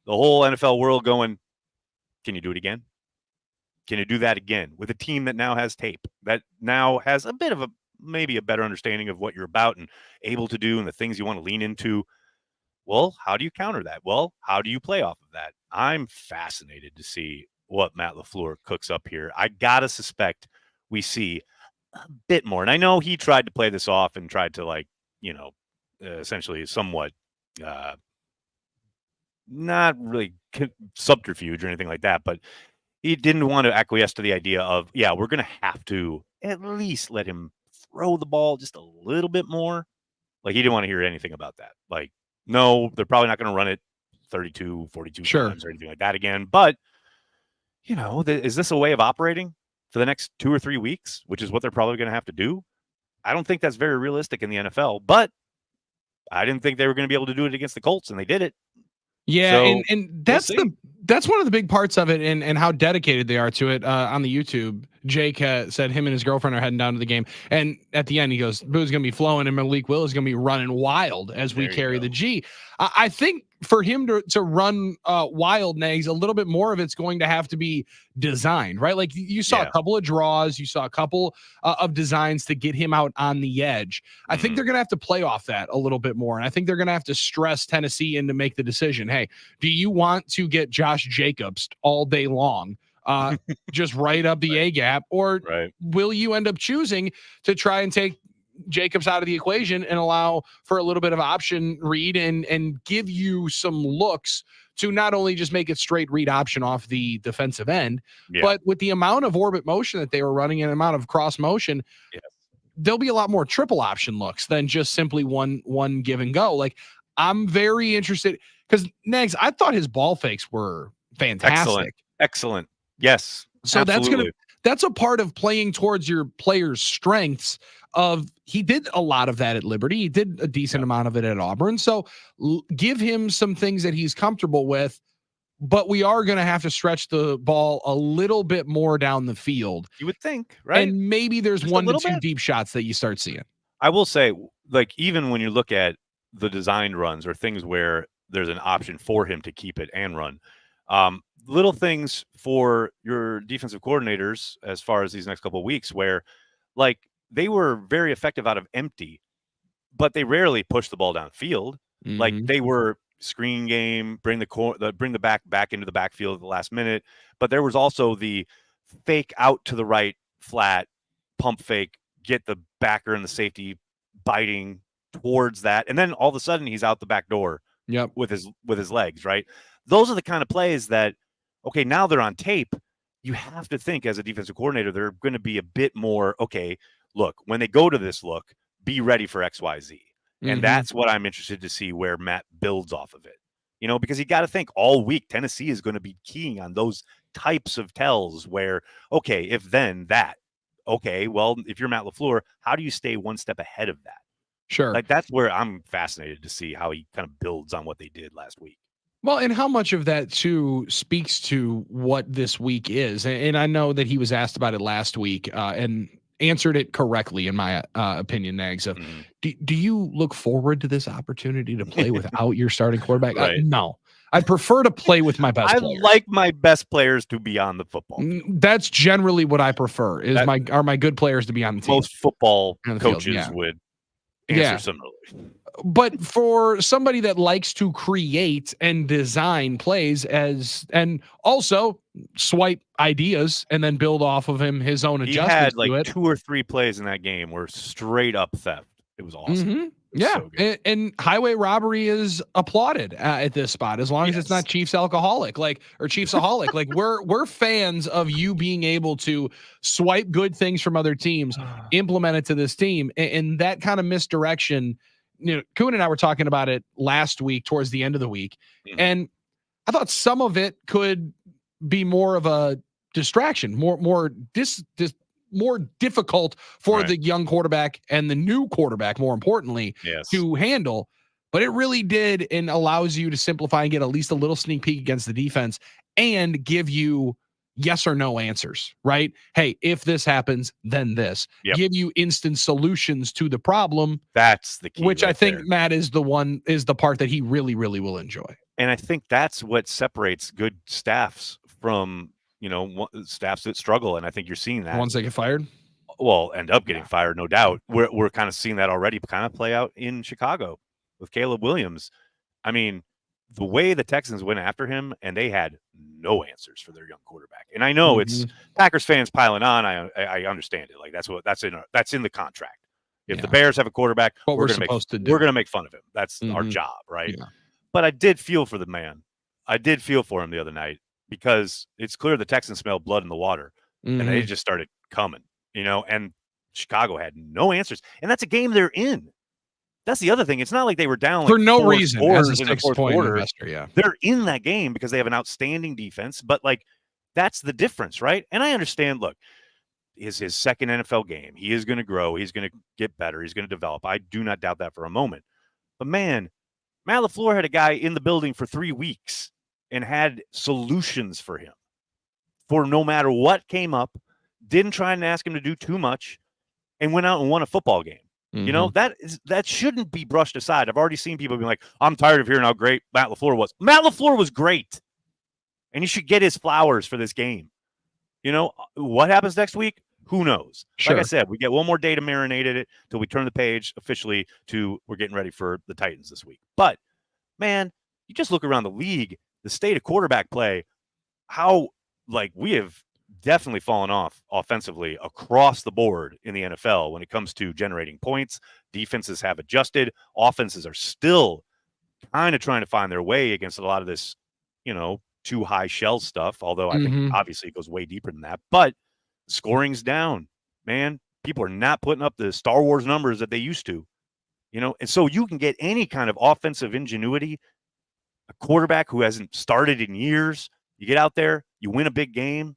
The whole NFL world going, can you do it again? Can you do that again with a team that now has tape, that now has a bit of maybe a better understanding of what you're about and able to do and the things you want to lean into? Well, how do you counter that? Well, how do you play off of that? I'm fascinated to see what Matt LaFleur cooks up here. I got to suspect we see a bit more. And I know he tried to play this off and tried to essentially somewhat not really subterfuge or anything like that, but he didn't want to acquiesce to the idea of, we're going to have to at least let him throw the ball just a little bit more. Like, he didn't want to hear anything about that. Like, no, they're probably not going to run it 32, 42 times or anything like that again. But, is this a way of operating for the next 2 or 3 weeks, which is what they're probably going to have to do? I don't think that's very realistic in the NFL, but I didn't think they were going to be able to do it against the Colts, and they did it. Yeah, so, and that's one of the big parts of it, and how dedicated they are to it. On the YouTube, Jake said him and his girlfriend are heading down to the game, and at the end he goes, "Boo's gonna be flowing, and Malik Will is gonna be running wild as we carry the G." I think for him to run wild, Nags, a little bit more of it's going to have to be designed, right? Like you saw a couple of draws, you saw a couple of designs to get him out on the edge. I think they're going to have to play off that a little bit more. And I think they're going to have to stress Tennessee in to make the decision. Hey, do you want to get Josh Jacobs all day long? Just right up the A gap, or will you end up choosing to try and take Jacobs out of the equation and allow for a little bit of option read and give you some looks to not only just make it straight read option off the defensive end, but with the amount of orbit motion that they were running and amount of cross motion, there'll be a lot more triple option looks than just simply one give and go. Like, I'm very interested because Nags, I thought his ball fakes were fantastic. Excellent. Yes. So absolutely. that's a part of playing towards your player's strengths. He did a lot of that at Liberty. He did a decent amount of it at Auburn. So give him some things that he's comfortable with, but we are going to have to stretch the ball a little bit more down the field. You would think, right? And maybe there's just 1 to 2 deep shots that you start seeing. I will say, like, even when you look at the designed runs or things where there's an option for him to keep it and run, little things for your defensive coordinators as far as these next couple of weeks where, like, they were very effective out of empty, but they rarely pushed the ball downfield. Like, they were screen game, bring the back into the backfield at the last minute. But there was also the fake out to the right flat, pump fake, get the backer and the safety biting towards that. And then all of a sudden he's out the back door with his legs, right? Those are the kind of plays that, okay, now they're on tape. You have to think as a defensive coordinator, they're going to be a bit more, okay, look, when they go to this look, be ready for X, Y, Z. And that's what I'm interested to see where Matt builds off of it. Because you got to think all week, Tennessee is going to be keying on those types of tells where, okay, if then that, okay, well, if you're Matt LaFleur, how do you stay one step ahead of that? Sure. Like, that's where I'm fascinated to see how he kind of builds on what they did last week. Well, and how much of that too speaks to what this week is. And I know that he was asked about it last week and answered it correctly, in my opinion, Nags. Of, do you look forward to this opportunity to play without your starting quarterback? Right. No. I prefer to play with my best I players. like my best players to be on the football field. That's generally what I prefer. Is my good players to be on the team. Most football coaches field, yeah. would answer similarly. But for somebody that likes to create and design plays and also swipe ideas and then build off of his own adjustments. He had to it. 2 or 3 plays in that game were straight up theft. It was awesome. Mm-hmm. Yeah, so and highway robbery is applauded at this spot as long as it's not Chiefs alcoholic, or Chiefsaholic. We're fans of you being able to swipe good things from other teams, implement it to this team, and that kind of misdirection. Kuhn and I were talking about it last week towards the end of the week, and I thought some of it could be more of a distraction, more difficult for the young quarterback and the new quarterback, more importantly, to handle. But it really did, and allows you to simplify and get at least a little sneak peek against the defense and give you yes or no answers, right? Hey, if this happens, then this. Give you instant solutions to the problem. That's the key. Which I think Matt is the part that he really, really will enjoy. And I think that's what separates good staffs from staffs that struggle, and I think you're seeing that. Ones that get fired? Well, end up getting fired, no doubt. We're kind of seeing that already kind of play out in Chicago with Caleb Williams. I mean, the way the Texans went after him, and they had no answers for their young quarterback. And I know it's Packers fans piling on. I understand it. That's in the contract. If the Bears have a quarterback, we're going to make fun of him. That's our job, right? Yeah. But I did feel for the man. I did feel for him the other night, because it's clear the Texans smelled blood in the water, and they just started coming, and Chicago had no answers. And that's a game they're in. That's the other thing. It's not like they were down for no reason as a in the fourth quarter. Investor, they're in that game because they have an outstanding defense, but that's the difference, right? And I understand, look, is his second NFL game. He is going to grow. He's going to get better. He's going to develop. I do not doubt that for a moment. But man, Matt LaFleur had a guy in the building for 3 weeks and had solutions for him for no matter what came up, didn't try and ask him to do too much, and went out and won a football game. That shouldn't be brushed aside. I've already seen people be like, I'm tired of hearing how great Matt LaFleur was. Matt LaFleur was great, and he should get his flowers for this game. What happens next week? Who knows? Sure. Like I said, we get one more day to marinate it till we turn the page officially to we're getting ready for the Titans this week. But, man, you just look around the league, the state of quarterback play, how we have definitely fallen off offensively across the board in the NFL when it comes to generating points. Defenses have adjusted. Offenses are still kind of trying to find their way against a lot of this, too high shell stuff, although I think obviously it goes way deeper than that. But scoring's down, man. People are not putting up the Star Wars numbers that they used to, and so you can get any kind of offensive ingenuity, a quarterback who hasn't started in years, you get out there, you win a big game,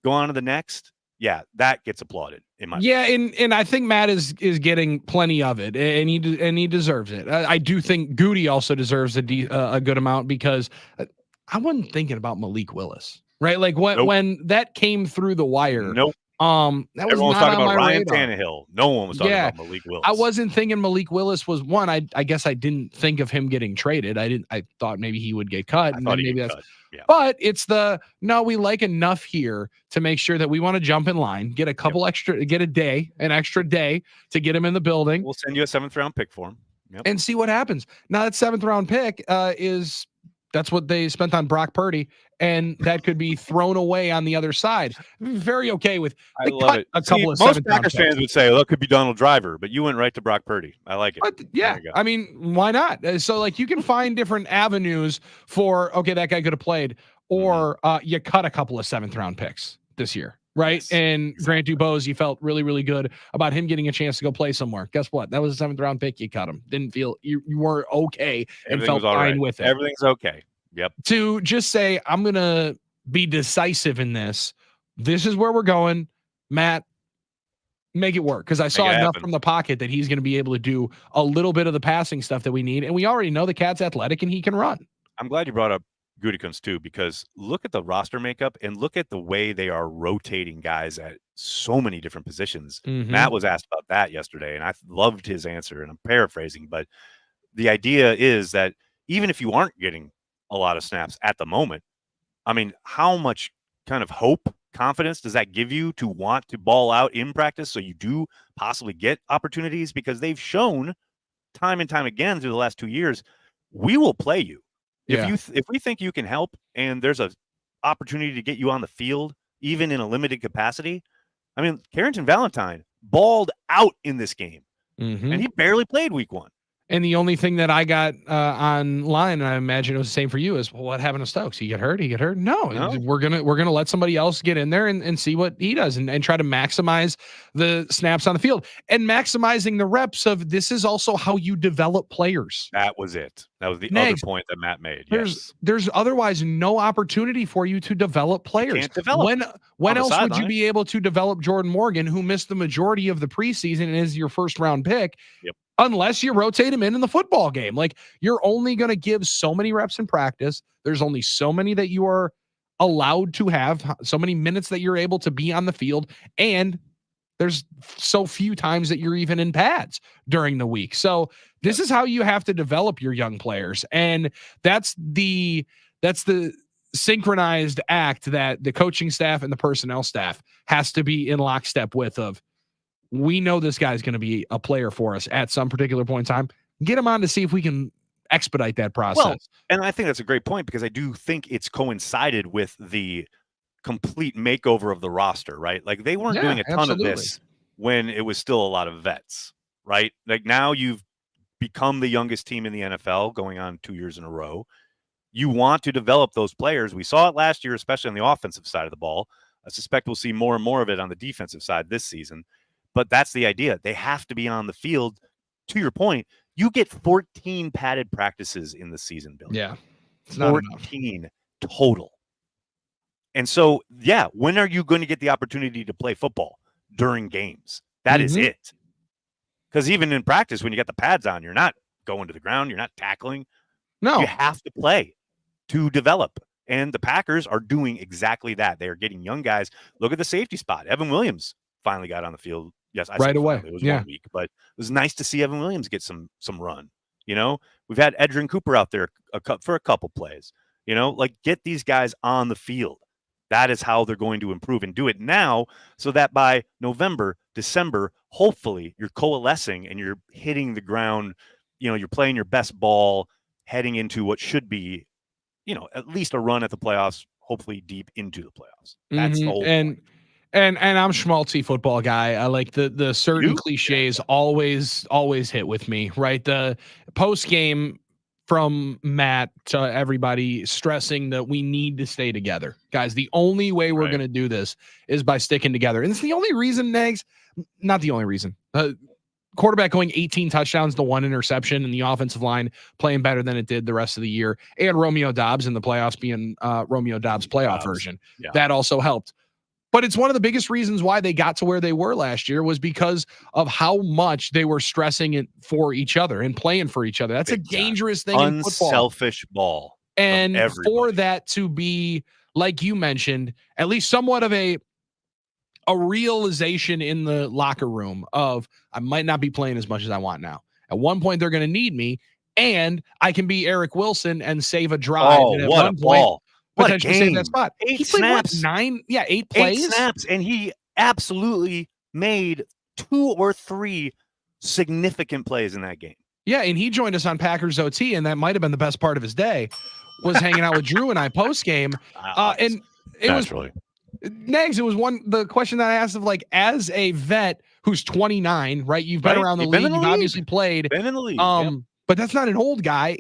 go on to the next. Yeah, that gets applauded in my opinion. And I think Matt is getting plenty of it, and he deserves it. I do think Goody also deserves a good amount, because I wasn't thinking about Malik Willis, right? When that came through the wire. Nope. That Everyone was talking about Ryan Tannehill. No one was talking about Malik Willis. I wasn't thinking Malik Willis was one. I guess I didn't think of him getting traded. I thought maybe he would get cut. And then maybe that's. Yeah. But it's we like enough here to make sure that we want to jump in line, get a couple an extra day to get him in the building. We'll send you a 7th round pick for him. And see what happens. Now that 7th round pick that's what they spent on Brock Purdy, and that could be thrown away on the other side. I'm very okay with. I love it. Most Packers fans would say, "Well, it could be Donald Driver," but you went right to Brock Purdy. I like it. But, yeah, I mean, why not? So you can find different avenues for. Okay, that guy could have played, or you cut a couple of 7th round picks this year. Right. Yes, and Grant Dubose, you felt really, really good about him getting a chance to go play somewhere. Guess what? That was a 7th round pick. You cut him. Didn't feel you were okay and felt fine with it. Everything's okay. Yep. To just say, I'm going to be decisive in this. This is where we're going. Matt, make it work. Because I saw enough from the pocket that he's going to be able to do a little bit of the passing stuff that we need. And we already know the cat's athletic and he can run. I'm glad you brought up Gutekunst too, because look at the roster makeup and look at the way they are rotating guys at so many different positions. Matt was asked about that yesterday, and I loved his answer, and I'm paraphrasing, but the idea is that even if you aren't getting a lot of snaps at the moment. I mean, how much kind of hope, confidence does that give you to want to ball out in practice so you do possibly get opportunities? Because they've shown time and time again through the last 2 years, we will play you. Yeah. If we think you can help and there's a opportunity to get you on the field, even in a limited capacity. I mean, Carrington Valentine balled out in this game, and he barely played week 1. And the only thing that I got online, and I imagine it was the same for you, is, well, what happened to Stokes? He get hurt? He get hurt? No. We're gonna let somebody else get in there and see what he does and try to maximize the snaps on the field and maximizing the reps of this is also how you develop players. That was it. That was the other point that Matt made. There's otherwise no opportunity for you to develop players. You can't develop when else would you be able to develop Jordan Morgan, who missed the majority of the preseason and is your first round pick? Yep. Unless you rotate him in the football game. Like, you're only going to give so many reps in practice. There's only so many that you are allowed to have, so many minutes that you're able to be on the field. And there's so few times that you're even in pads during the week. So this is how you have to develop your young players. And that's the synchronized act that the coaching staff and the personnel staff has to be in lockstep with of, we know this guy's going to be a player for us at some particular point in time. Get him on to see if we can expedite that process. Well, and I think that's a great point because I do think it's coincided with the complete makeover of the roster, right? Like, they weren't doing a ton of this when it was still a lot of vets, right? Like, now you've become the youngest team in the NFL going on 2 years in a row. You want to develop those players. We saw it last year, especially on the offensive side of the ball. I suspect we'll see more and more of it on the defensive side this season. But that's the idea. They have to be on the field. To your point, you get 14 padded practices in the season, Bill. Yeah. It's 14 total. And so, yeah, when are you going to get the opportunity to play football? During games. That is it. Because even in practice, when you got the pads on, you're not going to the ground. You're not tackling. No. You have to play to develop. And the Packers are doing exactly that. They are getting young guys. Look at the safety spot. Evan Williams finally got on the field. Yes, right away. It was 1 week, but it was nice to see Evan Williams get some run. You know, we've had Edrin Cooper out there for a couple plays. You know, like, get these guys on the field. That is how they're going to improve, and do it now so that by November, December, hopefully you're coalescing and you're hitting the ground. You know, you're playing your best ball, heading into what should be, you know, at least a run at the playoffs. Hopefully deep into the playoffs. That's the whole point. And I'm schmaltzy football guy. I like the certain cliches always hit with me, right? The post game from Matt to everybody stressing that we need to stay together. Guys, the only way we're going to do this is by sticking together. And it's the only reason, Nags, not the only reason. Quarterback going 18 touchdowns to 1 interception, and the offensive line playing better than it did the rest of the year, and Romeo Doubs in the playoffs being Romeo Doubs playoff version. Yeah. That also helped. But it's one of the biggest reasons why they got to where they were last year was because of how much they were stressing it for each other and playing for each other. That's a dangerous thing in football. Unselfish ball. And for that to be, like you mentioned, at least somewhat of a realization in the locker room of, I might not be playing as much as I want now. At one point, they're going to need me, and I can be Eric Wilson and save a drive. Oh, and at what one a ball. Potentially save that spot. 8 he played snaps. 8 plays. 8 snaps, and he absolutely made 2 or 3 significant plays in that game. Yeah, and he joined us on Packers OT, and that might have been the best part of his day, was hanging out with Drew and I post game. And it Naturally. was Nags. It was the question that I asked of, like, as a vet who's 29, right? You've been around the league. You've obviously played. Been in the league. But that's not an old guy.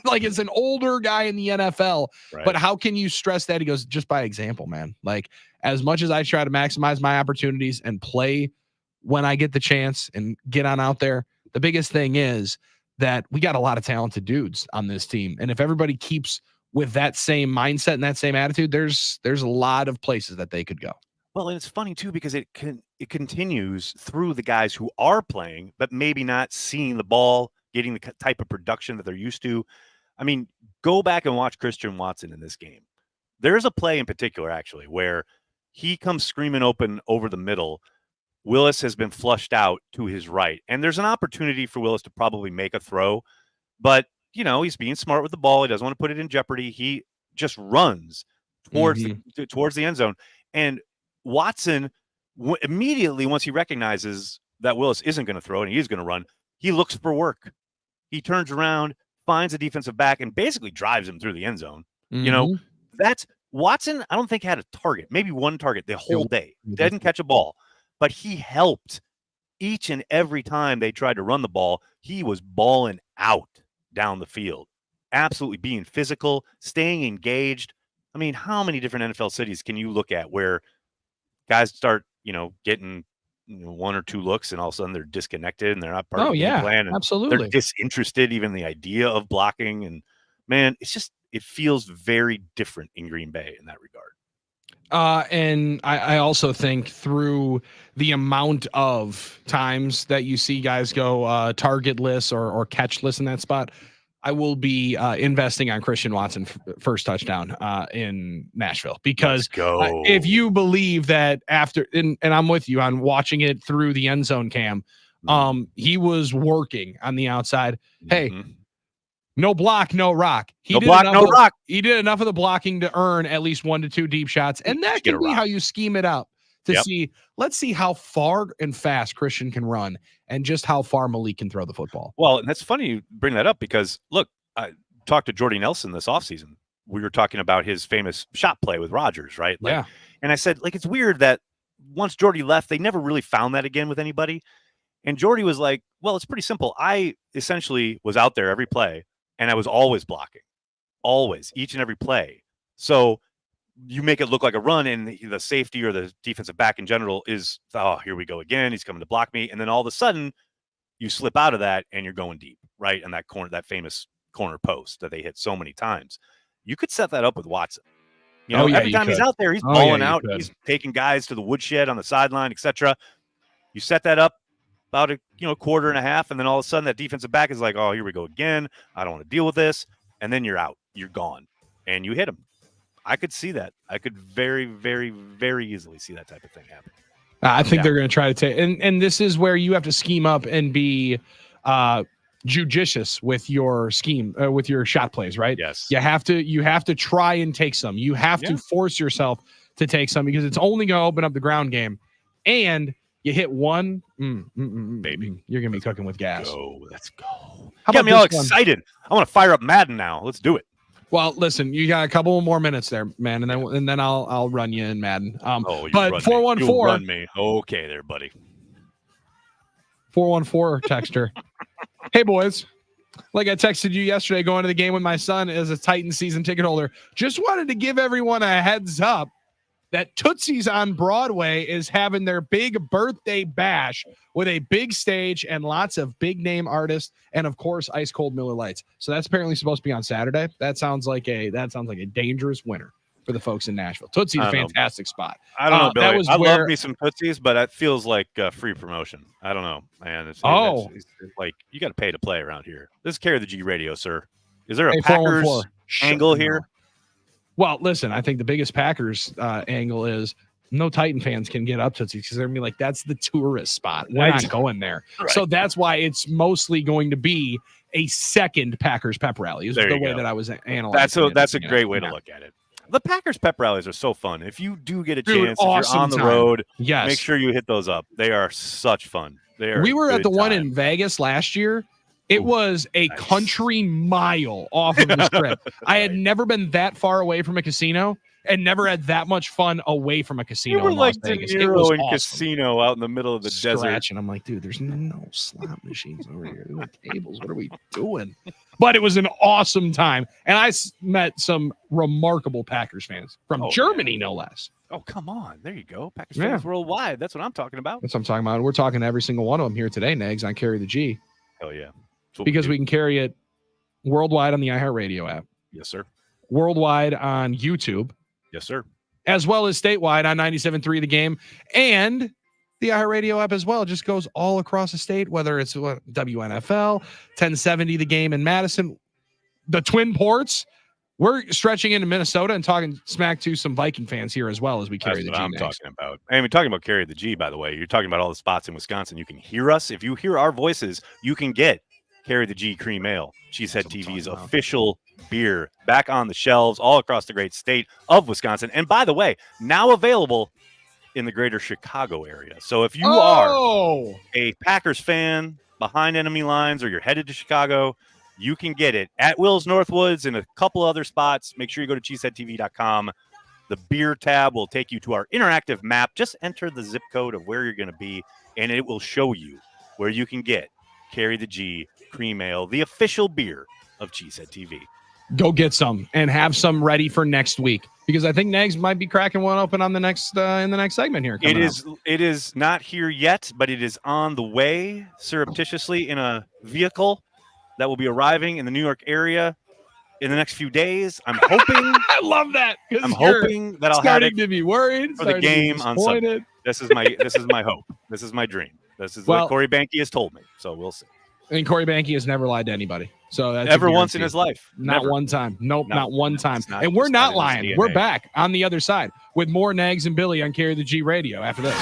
Like, it's an older guy in the NFL. Right. But how can you stress that? He goes, just by example, man. Like, as much as I try to maximize my opportunities and play when I get the chance and get on out there, the biggest thing is that we got a lot of talented dudes on this team. And if everybody keeps with that same mindset and that same attitude, there's a lot of places that they could go. Well, and it's funny too, because it continues through the guys who are playing, but maybe not seeing the ball, getting the type of production that they're used to. I mean, go back and watch Christian Watson in this game. There's a play in particular, actually, where he comes screaming open over the middle. Willis has been flushed out to his right, and there's an opportunity for Willis to probably make a throw, but he's being smart with the ball. He doesn't want to put it in jeopardy. He just runs towards the end zone. And Watson immediately, once he recognizes that Willis isn't going to throw and he's going to run, he looks for work. He turns around, finds a defensive back, and basically drives him through the end zone. That's Watson. I don't think had a target, maybe one target the whole day. Didn't catch a ball, but he helped each and every time they tried to run the ball. He was balling out down the field, absolutely being physical, staying engaged. I mean, how many different NFL cities can you look at where guys start, getting one or two looks and all of a sudden they're disconnected and they're not part of the game plan, and absolutely. They're disinterested even in the idea of blocking. And man, it feels very different in Green Bay in that regard. And I also think through the amount of times that you see guys go targetless or catchless in that spot, I will be investing on Christian Watson first touchdown in Nashville, because if you believe that after, and I'm with you on watching it through the end zone cam, he was working on the outside. Hey, no block, no rock. He did enough of the blocking to earn at least 1 to 2 deep shots. And that can be how you scheme it up to see, let's see how far and fast Christian can run and just how far Malik can throw the football. Well, and that's funny you bring that up, because look, I talked to Jordy Nelson this offseason. We were talking about his famous shot play with Rodgers, right? And I said, it's weird that once Jordy left, they never really found that again with anybody. And Jordy was like, well, it's pretty simple. I essentially was out there every play, and I was always blocking, always, each and every play. So you make it look like a run, and the safety or the defensive back in general is, oh, here we go again. He's coming to block me. And then all of a sudden you slip out of that and you're going deep, right? And that corner, that famous corner post that they hit so many times. You could set that up with Watson. Every time he's out there, he's balling out. He's taking guys to the woodshed on the sideline, etc. You set that up about a quarter and a half, and then all of a sudden that defensive back is like, oh, here we go again. I don't want to deal with this. And then you're out. You're gone. And you hit him. I could see that. I could very, very, very easily see that type of thing happen. I think they're going to try to take, and this is where you have to scheme up and be judicious with your scheme, with your shot plays, right? Yes. You have to try and take some. You have to force yourself to take some, because it's only going to open up the ground game. And you hit one, baby, you're going to be cooking with gas. Let's go. How got me all excited. I want to fire up Madden now. Let's do it. Well, listen, you got a couple more minutes there, man, and then I'll run you in Madden. But 414, run me. Okay, there, buddy. 414 texter. Hey, boys. Like I texted you yesterday, going to the game with my son as a Titans season ticket holder. Just wanted to give everyone a heads up that Tootsie's on Broadway is having their big birthday bash with a big stage and lots of big name artists, and of course ice cold Miller Lights. So that's apparently supposed to be on Saturday. That sounds like a dangerous winter for the folks in Nashville. Tootsie's a fantastic spot. I don't know, Billy. I love me some Tootsies, but it feels like free promotion. I don't know, man. It's like you got to pay to play around here. This is Carry the G Radio, sir. Is there a Packers angle here? Well, listen, I think the biggest Packers angle is no Titan fans can get up to it, because they're going to be like, that's the tourist spot. We're not going there. Right. So that's why it's mostly going to be a second Packers pep rally is the way that I was analyzing. That's a great way to look at it. The Packers pep rallies are so fun. If you do get a chance, if you're on the road, make sure you hit those up. They are such fun. We were at the one in Vegas last year. It was a country mile off of the strip. I had never been that far away from a casino and never had that much fun away from a casino. You were in like Las De Vegas. Niro in Casino out in the middle of the desert. And I'm like, dude, there's no slot machines over here. There's no tables. What are we doing? But it was an awesome time. And I met some remarkable Packers fans from Germany, no less. Oh, come on. There you go. Packers fans worldwide. That's what I'm talking about. That's what I'm talking about. We're talking to every single one of them here today, Nags, on Carry the G. Hell yeah. Because we can carry it worldwide on the iHeartRadio app. Yes, sir. Worldwide on YouTube. Yes, sir. As well as statewide on 97.3 The Game. And the iHeartRadio app as well. It just goes all across the state, whether it's WNFL, 1070 The Game in Madison, the Twin Ports. We're stretching into Minnesota and talking smack to some Viking fans here as well as we carry the G. I'm talking about. And we're talking about Carry the G, by the way. You're talking about all the spots in Wisconsin. You can hear us. If you hear our voices, you can get Carry the G Cream Ale, Cheesehead TV's official beer, back on the shelves all across the great state of Wisconsin. And by the way, now available in the greater Chicago area. So if you are a Packers fan behind enemy lines or you're headed to Chicago, you can get it at Will's Northwoods and a couple other spots. Make sure you go to cheeseheadtv.com. The beer tab will take you to our interactive map. Just enter the zip code of where you're going to be, and it will show you where you can get Carry the G Cream Ale, the official beer of Cheesehead TV. Go get some and have some ready for next week, because I think Nags might be cracking one open on the next in the next segment here. It is not here yet, but it is on the way surreptitiously in a vehicle that will be arriving in the New York area in the next few days. I'm hoping. I love that. I'm hoping that I'll have it to be worried for the game on Sunday. This is my hope. This is my dream. This is what Corey Banke has told me. So we'll see. And Corey Banke has never lied to anybody. So that's ever once in his life. Not never. One time. Nope, not one time. And we're not lying. We're back on the other side with more Nags and Billy on Carry the G Radio after this.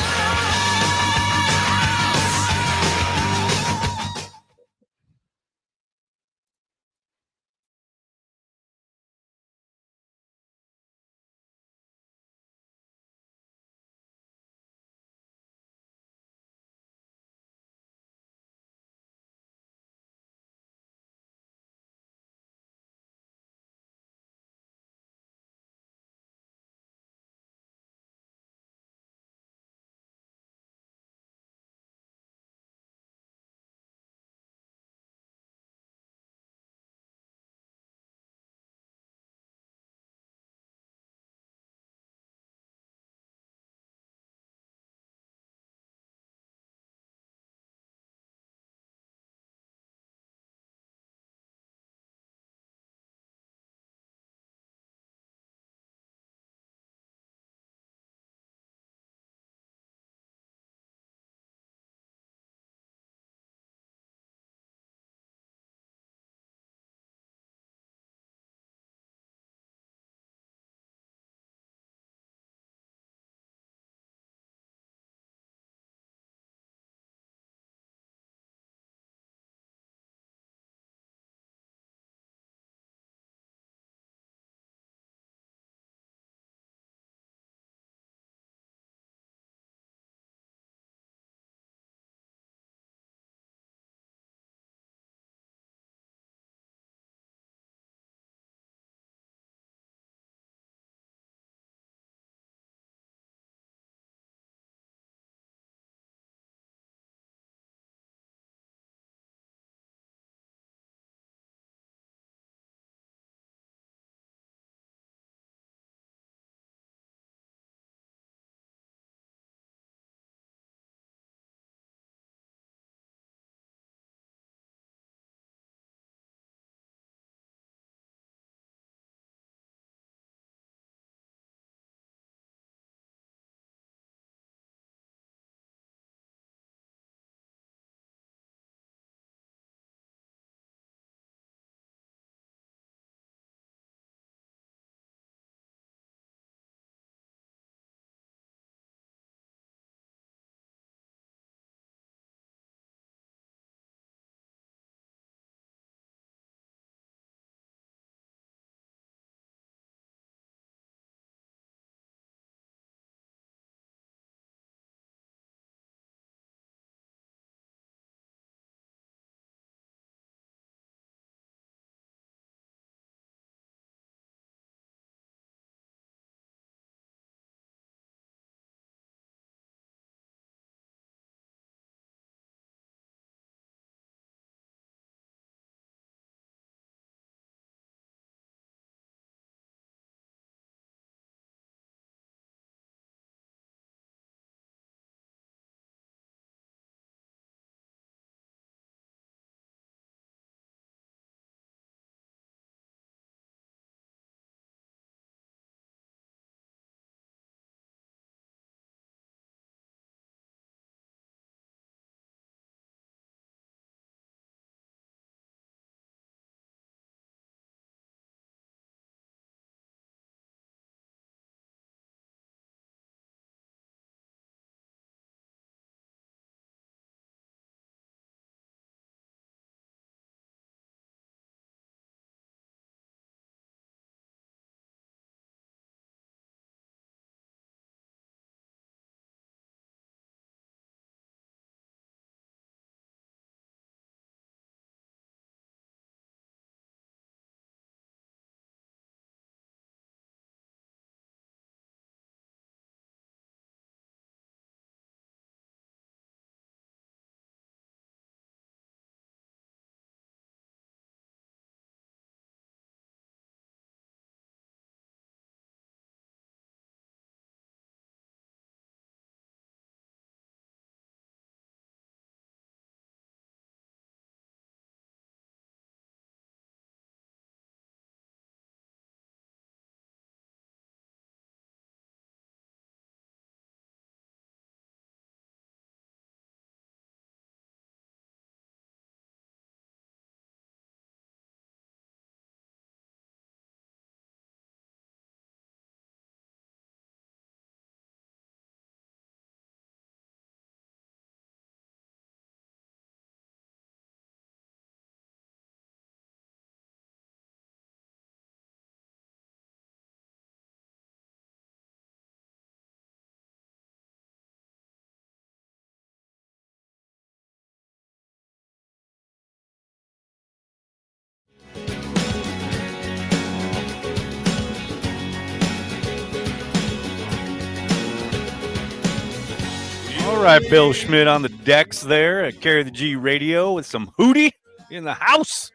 right, Bill Schmid on the decks there at Carry the G Radio with some Hootie in the house.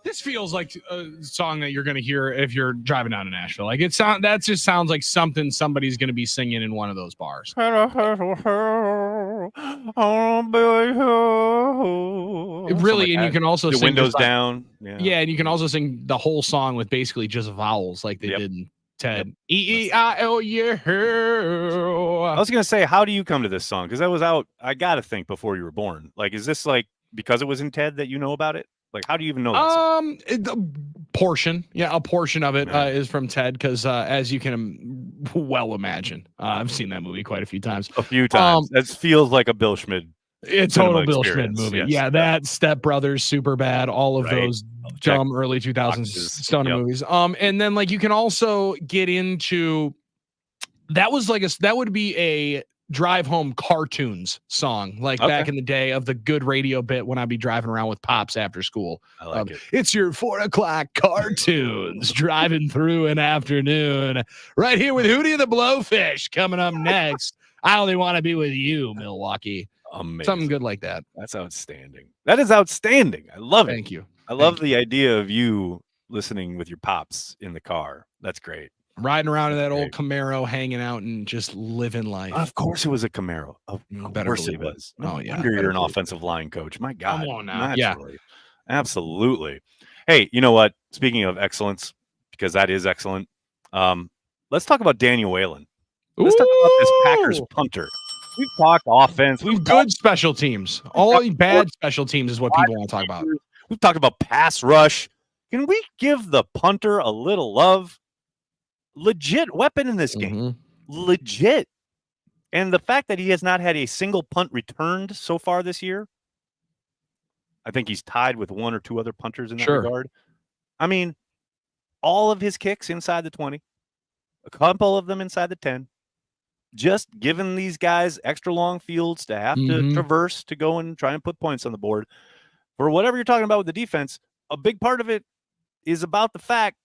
This feels like a song that you're going to hear if you're driving down to Nashville. Like that just sounds like something somebody's going to be singing in one of those bars. It really, and you can also sing windows down. Yeah, and you can also sing the whole song with basically just vowels like they did in Ted. E-E-I-O-U. I was going to say, how do you come to this song? Because I was out, I got to think, before you were born. Like, is this like because it was in Ted that you know about it? Like, how do you even know that? A portion of it is from Ted because, as you can well imagine, I've seen that movie quite a few times. That feels like a Bill Schmid. It's total Bill Schmid movie. Yes. Yeah, that Step Brothers, Super Bad, all of those dumb early 2000s stoner movies. And then like you can also get into that would be a drive home cartoons song like back in the day of the good radio bit when I'd be driving around with pops after school. I like it. It's your 4 o'clock cartoons driving through an afternoon right here with Hootie and the Blowfish coming up next. I only want to be with you, Milwaukee. Amazing. Something good like that. That's outstanding. That is outstanding. I love it. Thank you. I love the idea of you listening with your pops in the car. That's great. Riding around in that old Camaro, hanging out and just living life. Of course it was a Camaro. Of course it was. No wonder you're an offensive line coach. My God. Come on now. Naturally. Yeah. Absolutely. Hey, you know what? Speaking of excellence, because that is excellent, let's talk about Daniel Whalen. Let's talk about this Packers punter. We've talked offense. We've good special teams. All bad special teams is what people want to talk about. We've talked about pass rush. Can we give the punter a little love? Legit weapon in this game. Legit. And the fact that he has not had a single punt returned so far this year, I think he's tied with one or two other punters in that regard. I mean, all of his kicks inside the 20, a couple of them inside the 10. Just giving these guys extra long fields to have to traverse to go and try and put points on the board. For whatever you're talking about with the defense, a big part of it is about the fact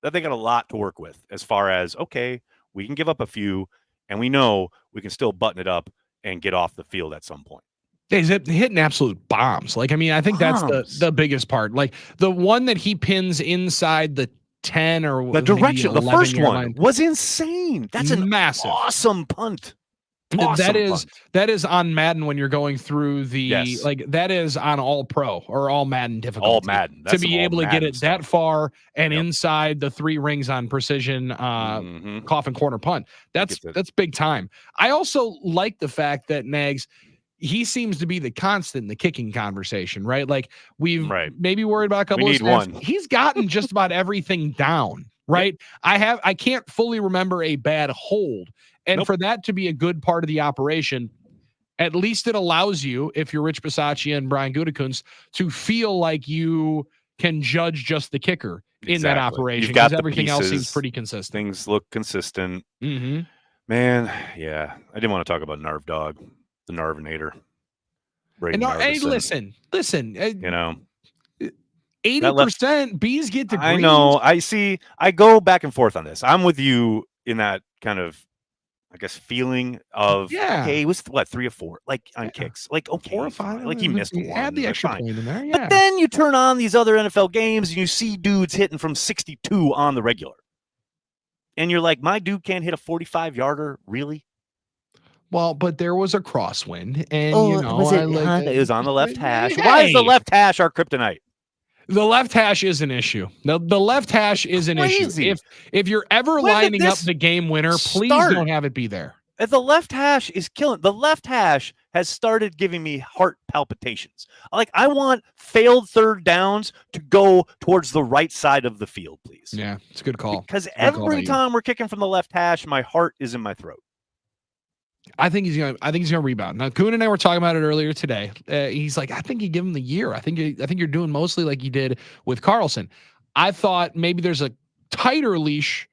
that they got a lot to work with as far as, okay, we can give up a few, and we know we can still button it up and get off the field at some point. He's hitting absolute bombs. Like, I mean, I think that's the biggest part. Like, the one that he pins inside the 10 or the direction, the first one was insane. That's a massive, awesome punt. That is on Madden when you're going through the like that is on all pro or all Madden difficulty. All Madden to be able to get it that far and inside the 3 rings on precision coffin corner punt. That's big time. I also like the fact that Nags, he seems to be the constant in the kicking conversation, right? Like we've maybe worried about a couple of snaps. He's gotten just about everything down, right? I can't fully remember a bad hold. And for that to be a good part of the operation, at least it allows you, if you're Rich Bisaccia and Brian Gutekunst, to feel like you can judge just the kicker in that operation because everything else seems pretty consistent. Things look consistent. Man, yeah. I didn't want to talk about Narv Dog, the Narvinator. Hey, listen. You know, 80% bees get degrees. I know. I go back and forth on this. I'm with you in that kind of, I guess, feeling of okay, it was 3 or 4 like on kicks, like 4 or 5, like he missed one. Add the extra point in there, But then you turn on these other NFL games and you see dudes hitting from 62 on the regular, and you're like, my dude can't hit a 45-yarder, really? Well, but there was a crosswind, and it was on the left hash. Hey. Why is the left hash our kryptonite? The left hash is an issue. The left hash is an issue. If you're ever lining up the game winner, please don't have it be there. The left hash is killing. The left hash has started giving me heart palpitations. Like, I want failed third downs to go towards the right side of the field, please. Yeah, it's a good call. Because every time we're kicking from the left hash, my heart is in my throat. I think he's gonna rebound. Now, Kuhn and I were talking about it earlier today. He's like, I think you give him the year. I think you're doing mostly like you did with Carlson. I thought maybe there's a tighter leash,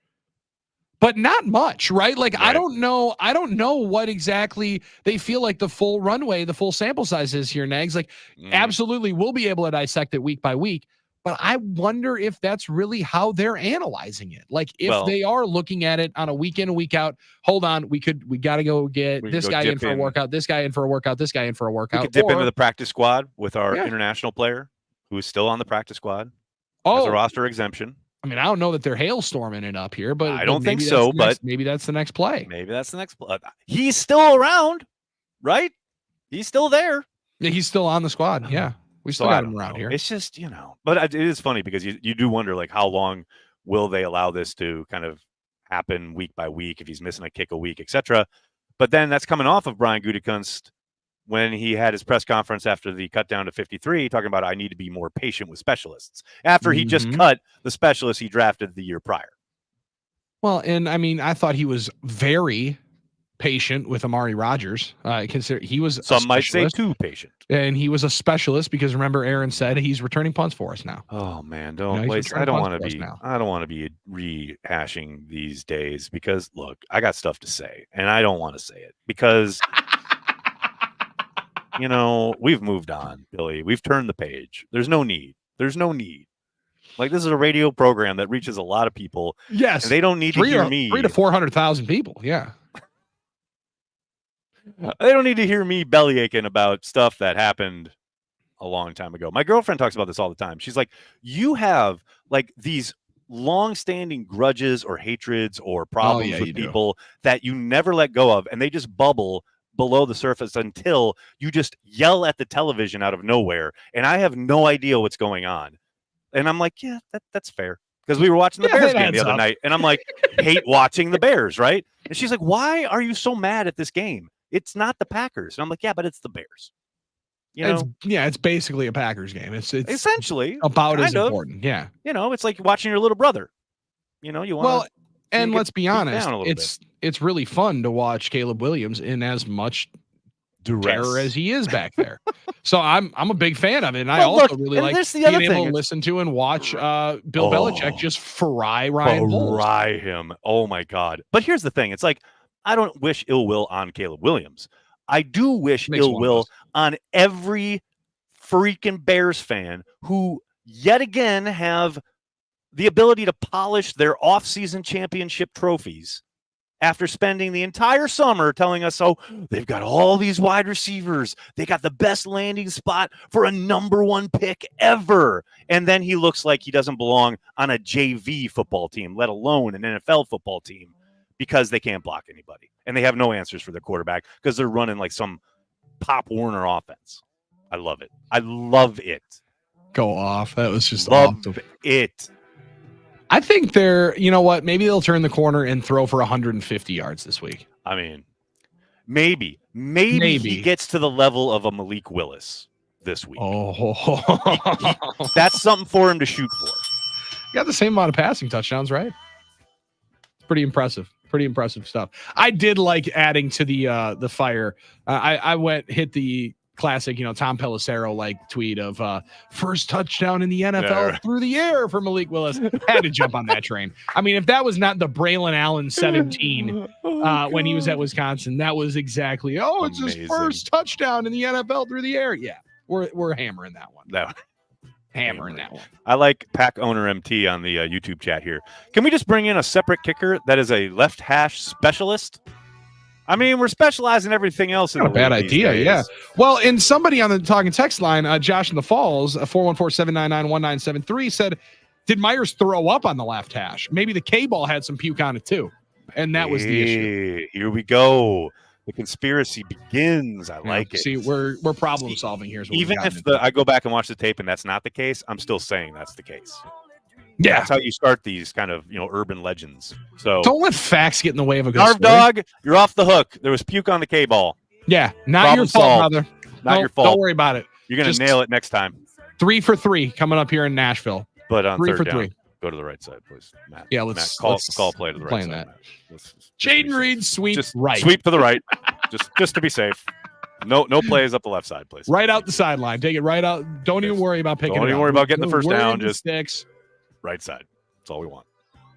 but not much, right? Like, I don't know what exactly they feel like the full runway, the full sample size is here, Nags. Like, absolutely, we'll be able to dissect it week by week. But I wonder if that's really how they're analyzing it. Like if they are looking at it on a week in, a week out, hold on, we got to go get this guy in for a workout, this guy in for a workout, this guy in for a workout. We could dip into the practice squad with our international player who is still on the practice squad. As a roster exemption. I mean, I don't know that they're hailstorming it up here, but I don't think so. But maybe that's the next play. Maybe that's the next play. He's still around, right? He's still there. Yeah, he's still on the squad. Yeah. We still got him around here. It's just, but it is funny because you do wonder, like, how long will they allow this to kind of happen week by week if he's missing a kick a week, etc. But then that's coming off of Brian Gutekunst when he had his press conference after the cut down to 53, talking about I need to be more patient with specialists after he just cut the specialists he drafted the year prior. Well, and I mean, I thought he was very patient with Amari Rodgers. Consider he was some might say too patient, and he was a specialist because remember Aaron said he's returning punts for us now. Oh man, I don't want to be rehashing these days because look, I got stuff to say and I don't want to say it because we've moved on, Billy. We've turned the page. There's no need. Like, this is a radio program that reaches a lot of people. Yes, and they don't need to hear me. 300,000 to 400,000 people. Yeah. They don't need to hear me belly aching about stuff that happened a long time ago. My girlfriend talks about this all the time. She's like, you have like these long-standing grudges or hatreds or problems with people that you never let go of, and they just bubble below the surface until you just yell at the television out of nowhere, and I have no idea what's going on. And I'm like, yeah, that's fair. Because we were watching the Bears game the other night, and I'm like, hate watching the Bears, right? And she's like, why are you so mad at this game? It's not the Packers. And I'm like, yeah, but it's the Bears. It's basically a Packers game. It's essentially about as important. Yeah. It's like watching your little brother. You want and let's be honest, it's really fun to watch Caleb Williams in as much terror as he is back there. So I'm a big fan of it. And I also really like being able to listen to and watch Bill Belichick just fry Ryan Poles. Fry him. Oh my God. But here's the thing. It's like, I don't wish ill will on Caleb Williams. I do wish ill will on every freaking Bears fan who yet again have the ability to polish their off-season championship trophies after spending the entire summer telling us, they've got all these wide receivers. They got the best landing spot for a number one pick ever. And then he looks like he doesn't belong on a JV football team, let alone an NFL football team, because they can't block anybody. And they have no answers for their quarterback because they're running like some Pop Warner offense. I love it. I love it. Go off. That was just love it. I think maybe they'll turn the corner and throw for 150 yards this week. I mean, maybe he gets to the level of a Malik Willis this week. That's something for him to shoot for. You got the same amount of passing touchdowns, right? It's pretty impressive. Pretty impressive stuff. I did like adding to the fire. I hit the classic, Tom Pelissero tweet of first touchdown in the NFL through the air for Malik Willis. Had to jump on that train. I mean, if that was not the Braylon Allen 17 when he was at Wisconsin, that was exactly it's amazing. His first touchdown in the NFL through the air. Yeah, we're hammering that one. Hammering that one. I like Pack Owner MT on the YouTube chat here. Can we just bring in a separate kicker that is a left hash specialist? I mean, we're specializing everything else. Not a bad idea, yeah. Well, and somebody on the talking text line, Josh in the Falls, 414-799-1973 said, did Myers throw up on the left hash? Maybe the K-ball had some puke on it too. And that was the issue. Here we go. The conspiracy begins. I like it. See, we're problem solving here. Even if I go back and watch the tape and that's not the case, I'm still saying that's the case. Yeah, that's how you start these kind of urban legends. So don't let facts get in the way of a good story. Dog, you're off the hook. There was puke on the K-ball. Yeah, not your fault, brother. Not your fault. Don't worry about it. You're gonna nail it next time. 3 for 3 coming up here in Nashville. But on 3 for 3. Go to the right side, please, Matt. Yeah, let's call play to the right side. Jaden Reed, sweep right. Sweep to the right, just to be safe. No plays up the left side, please. Right out the sideline. Take it right out. Don't even worry about picking it up. Don't even worry about getting the first down. Just sticks. Right side. That's all we want.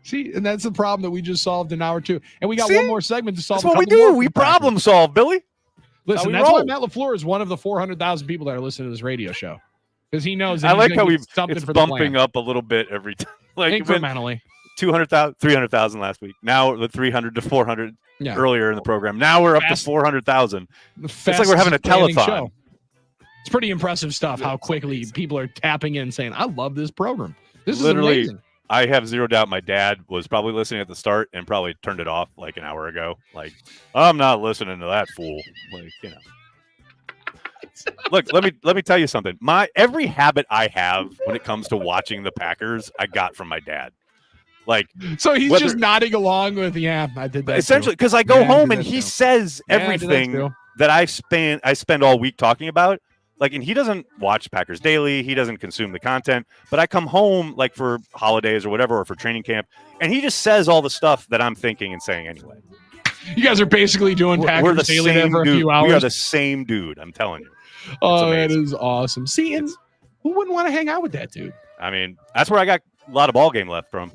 See, and that's the problem that we just solved in hour 2. And we got one more segment to solve. That's what we do. We problem solve, Billy. Listen, that's why Matt LaFleur is one of the 400,000 people that are listening to this radio show. because he knows that I like how it's it's bumping up a little bit every time. Like incrementally. 200,000, 300,000 last week. Now the 300 to 400 earlier in the program. Now we're up to 400,000. It's like we're having a telethon. Show. It's pretty impressive stuff how quickly people are tapping in saying, I love this program. This Literally, is amazing. I have zero doubt my dad was probably listening at the start and probably turned it off like an hour ago. Like, I'm not listening to that fool. Like, you know. Look, let me tell you something. Every habit I have when it comes to watching the Packers, I got from my dad. Like, so he's just nodding along with, I did that. Essentially, because I go home and he says everything that I spend all week talking about. Like, and he doesn't watch Packers Daily. He doesn't consume the content. But I come home like for holidays or whatever, or for training camp, and he just says all the stuff that I'm thinking and saying anyway. You guys are basically doing Packers Daily there for a few hours. We are the same dude. I'm telling you. Oh, that is awesome. See, and who wouldn't want to hang out with that dude? I mean, that's where I got a lot of ball game left from.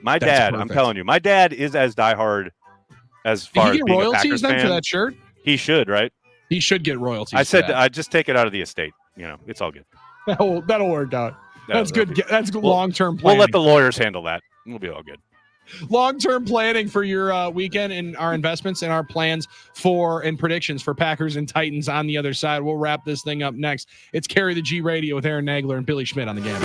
My dad, I'm telling you, my dad is as diehard as far as being a Packers fan. For that shirt? He should, right? He should get royalties. I said I just take it out of the estate. You know, it's all good. That'll work out. That's good. That's long-term planning. We'll let the lawyers handle that. We'll be all good. Long-term planning for your weekend and our investments and our plans and predictions for Packers and Titans on the other side. We'll wrap this thing up next. It's Carry the G Radio with Aaron Nagler and Billy Schmid on the game.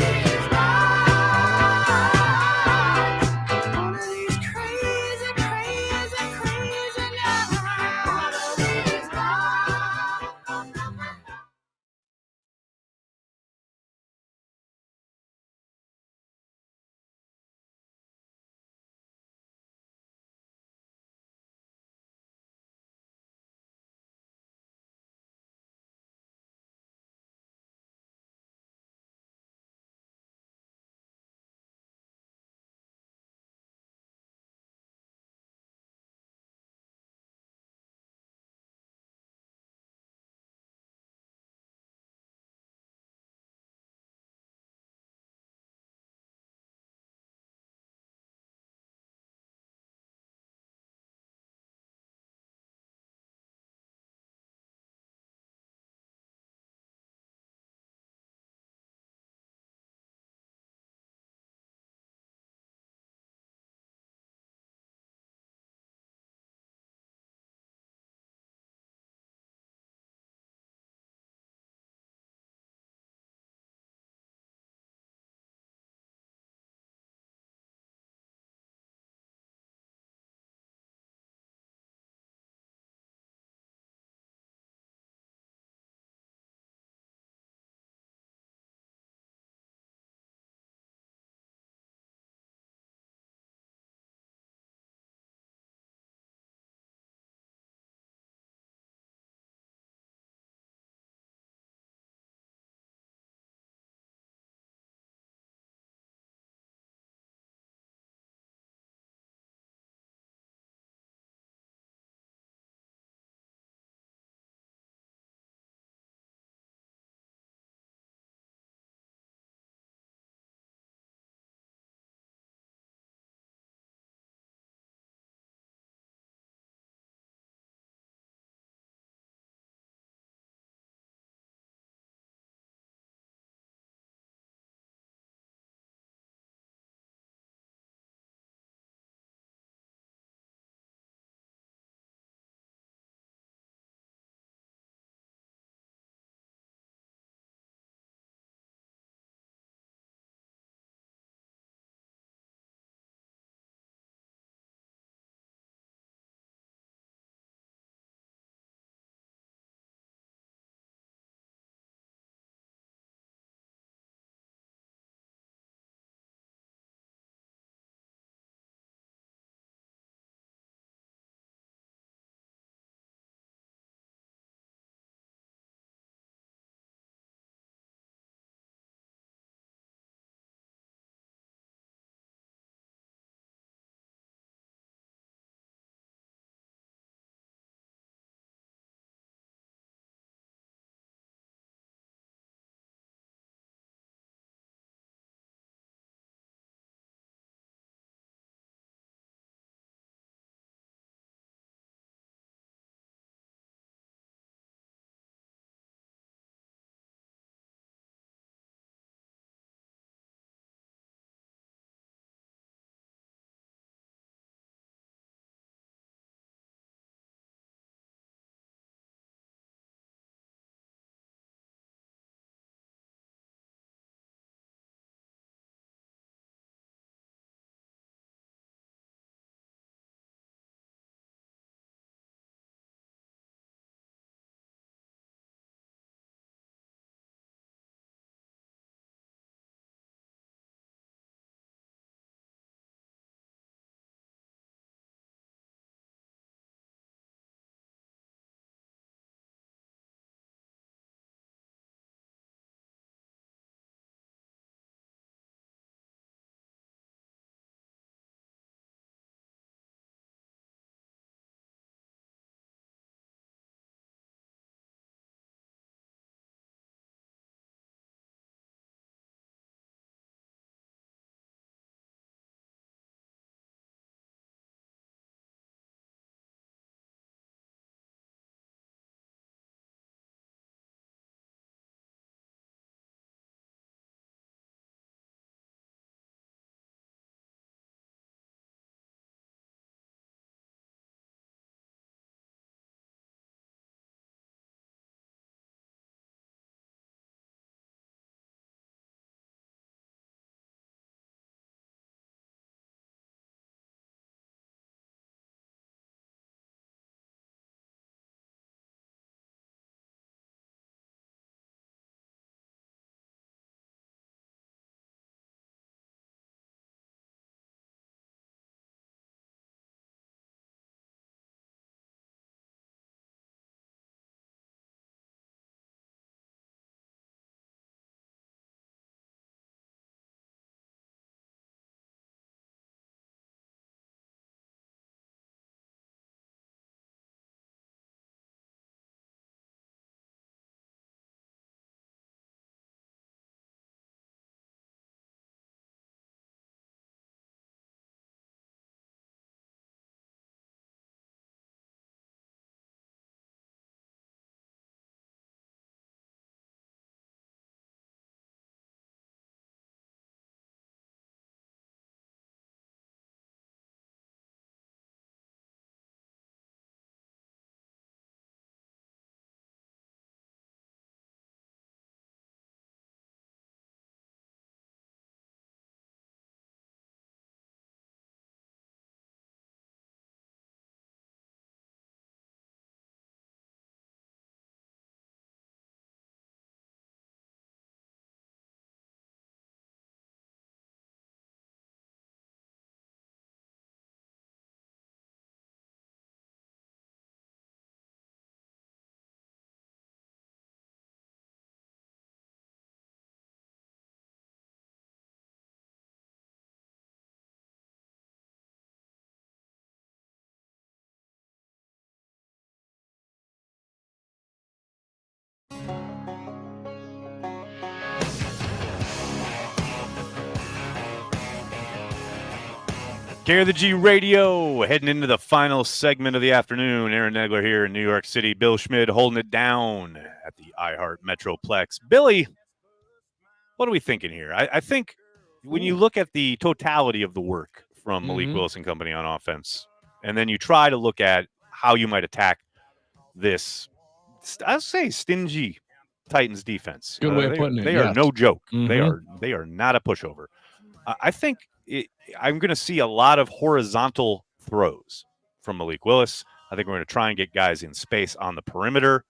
Care of the G Radio, heading into the final segment of the afternoon. Aaron Nagler here in New York City. Bill Schmid holding it down at the iHeart Metroplex. Billy, what are we thinking here? I think when you look at the totality of the work from Malik Willis and company on offense, and then you try to look at how you might attack this, I'll say stingy Titans defense. Good way of putting it. They are no joke. They are not a pushover. I think I'm going to see a lot of horizontal throws from Malik Willis. I think we're going to try and get guys in space on the perimeter.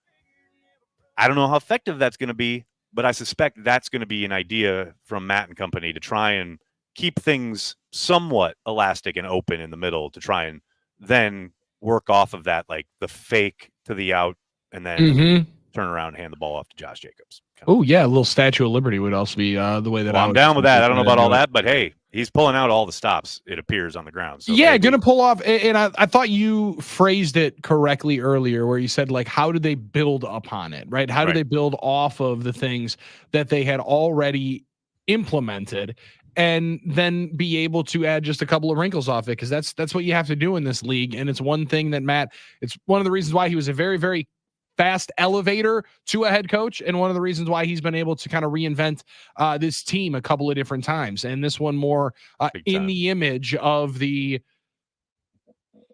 I don't know how effective that's going to be, but I suspect that's going to be an idea from Matt and company to try and keep things somewhat elastic and open in the middle to try and then work off of that, like the fake to the out and then turn around and hand the ball off to Josh Jacobs. Oh, yeah, a little Statue of Liberty would also be the way that I'm down with that. I don't know about all that, but hey, he's pulling out all the stops, it appears, on the ground. So yeah, going to pull off. And I thought you phrased it correctly earlier where you said, like, how do they build upon it, right? How do they build off of the things that they had already implemented and then be able to add just a couple of wrinkles off it? Because that's what you have to do in this league. And it's one thing that Matt, it's one of the reasons why he was a very, very fast elevator to a head coach, and one of the reasons why he's been able to kind of reinvent this team a couple of different times, and this one more in the image of the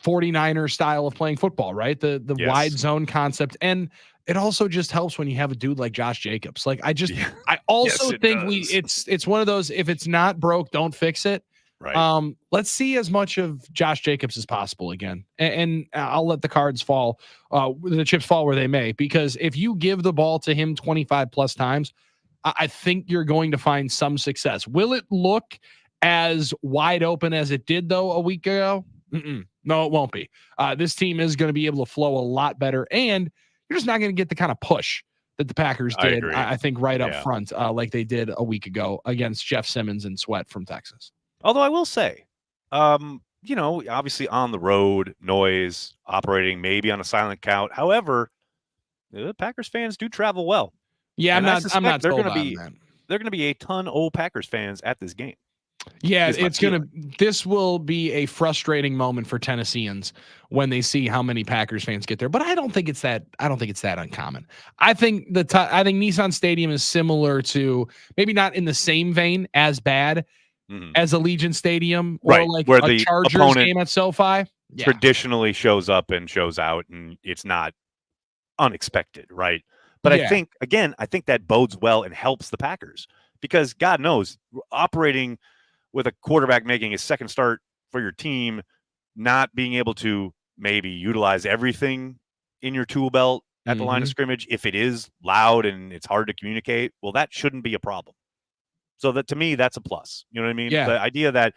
49ers style of playing football, right? The wide zone concept. And it also just helps when you have a dude like Josh Jacobs. Like I also think it's one of those, if it's not broke, don't fix it. Right. Let's see as much of Josh Jacobs as possible again. And I'll let the cards fall, the chips fall where they may, because if you give the ball to him 25 plus times, I think you're going to find some success. Will it look as wide open as it did, though, a week ago? No, it won't be. This team is going to be able to flow a lot better, and you're just not going to get the kind of push that the Packers did, I think, right up front, like they did a week ago against Jeff Simmons and Sweat from Texas. Although I will say, obviously on the road, noise, operating maybe on a silent count. However, the Packers fans do travel well. Yeah, and I'm not they're going to be. They're going to be a ton of old Packers fans at this game. Yeah, this will be a frustrating moment for Tennesseans when they see how many Packers fans get there. But I don't think it's that uncommon. I think Nissan Stadium is similar to, maybe not in the same vein as bad as Allegiant Stadium or like where a Chargers game at SoFi. Traditionally shows up and shows out, and it's not unexpected, right? But I think that bodes well and helps the Packers, because God knows, operating with a quarterback making his second start for your team, not being able to maybe utilize everything in your tool belt at the line of scrimmage, if it is loud and it's hard to communicate, well, that shouldn't be a problem. So that, to me, that's a plus. You know what I mean? Yeah. The idea that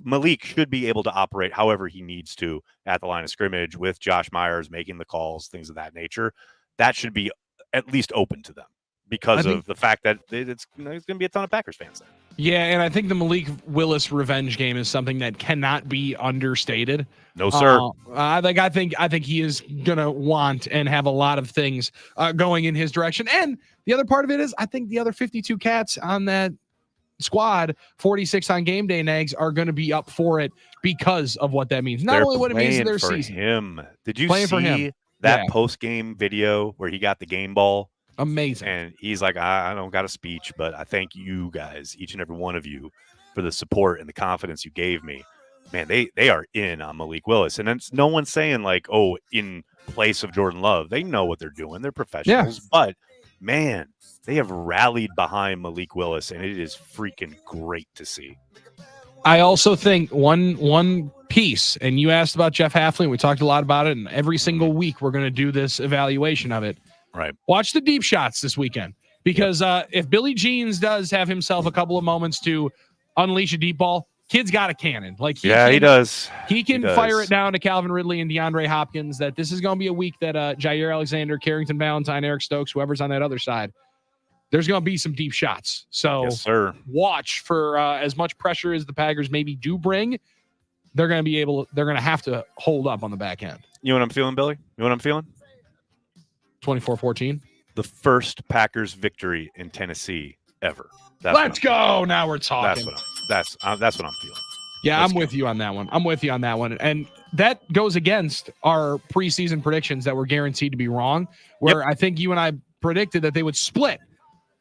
Malik should be able to operate however he needs to at the line of scrimmage with Josh Myers making the calls, things of that nature, that should be at least open to them because of the fact that it's going to be a ton of Packers fans there. Yeah, and I think the Malik Willis revenge game is something that cannot be understated. No, sir. I think he is gonna want and have a lot of things going in his direction. And the other part of it is, I think the other 52 cats on that squad, 46 on game day, Nags, are going to be up for it because of what that means. Not only what it means to their season. Did you see that post game video where he got the game ball? Amazing. And he's like, I don't got a speech, but I thank you guys, each and every one of you, for the support and the confidence you gave me. Man, they are in on Malik Willis. And it's no one saying like, oh, in place of Jordan Love. They know what they're doing. They're professionals. Yeah. But, man, they have rallied behind Malik Willis, and it is freaking great to see. I also think one piece, and you asked about Jeff Hafley, we talked a lot about it, and every single week we're going to do this evaluation of it. Right. Watch the deep shots this weekend, because if Billy Jeans does have himself a couple of moments to unleash a deep ball, kid's got a cannon. Like he does. He can fire it down to Calvin Ridley and DeAndre Hopkins. That this is going to be a week that Jair Alexander, Carrington Valentine, Eric Stokes, whoever's on that other side, there's going to be some deep shots. So yes, sir. Watch for as much pressure as the Packers maybe do bring. They're going to have to hold up on the back end. You know what I'm feeling, Billy? You know what I'm feeling? 24-14. The first Packers victory in Tennessee ever. Let's go. Now we're talking. That's what I'm feeling. Yeah, I'm with you on that one. And that goes against our preseason predictions that were guaranteed to be wrong, where I think you and I predicted that they would split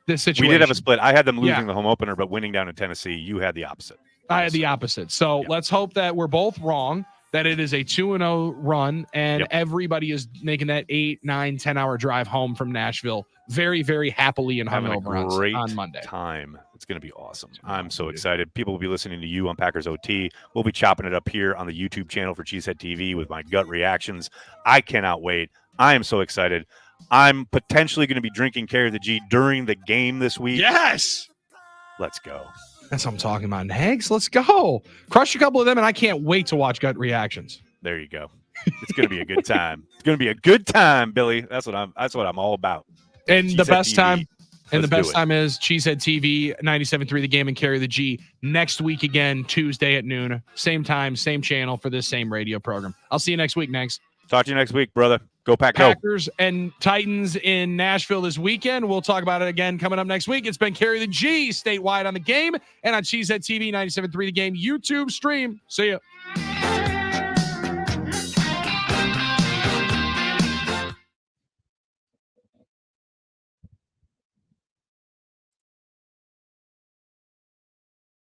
this situation. We did have a split. I had them losing the home opener, but winning down in Tennessee. You had the opposite. I had the opposite. So let's hope that we're both wrong, that it is a 2-0 run, and everybody is making that 8, 9, 10-hour drive home from Nashville very, very happily and hungover on Monday. Time. It's going to be awesome. I'm so excited. People will be listening to you on Packers OT. We'll be chopping it up here on the YouTube channel for Cheesehead TV with my gut reactions. I cannot wait. I am so excited. I'm potentially going to be drinking Carry the G during the game this week. Yes. Let's go. That's what I'm talking about. Hags, let's go. Crush a couple of them, and I can't wait to watch gut reactions. There you go. It's going to be a good time. It's going to be a good time, Billy. That's what I'm all about. And Cheesehead the best TV. time, and the best time is Cheesehead TV, 97.3 The Game and Carry the G. Next week again, Tuesday at noon. Same time, same channel for this same radio program. I'll see you next week, Next. Talk to you next week, brother. Go Pack, go. Packers and Titans in Nashville this weekend. We'll talk about it again coming up next week. It's been Carry the G statewide on The Game and on Cheesehead TV, 97.3 The Game YouTube stream. See ya.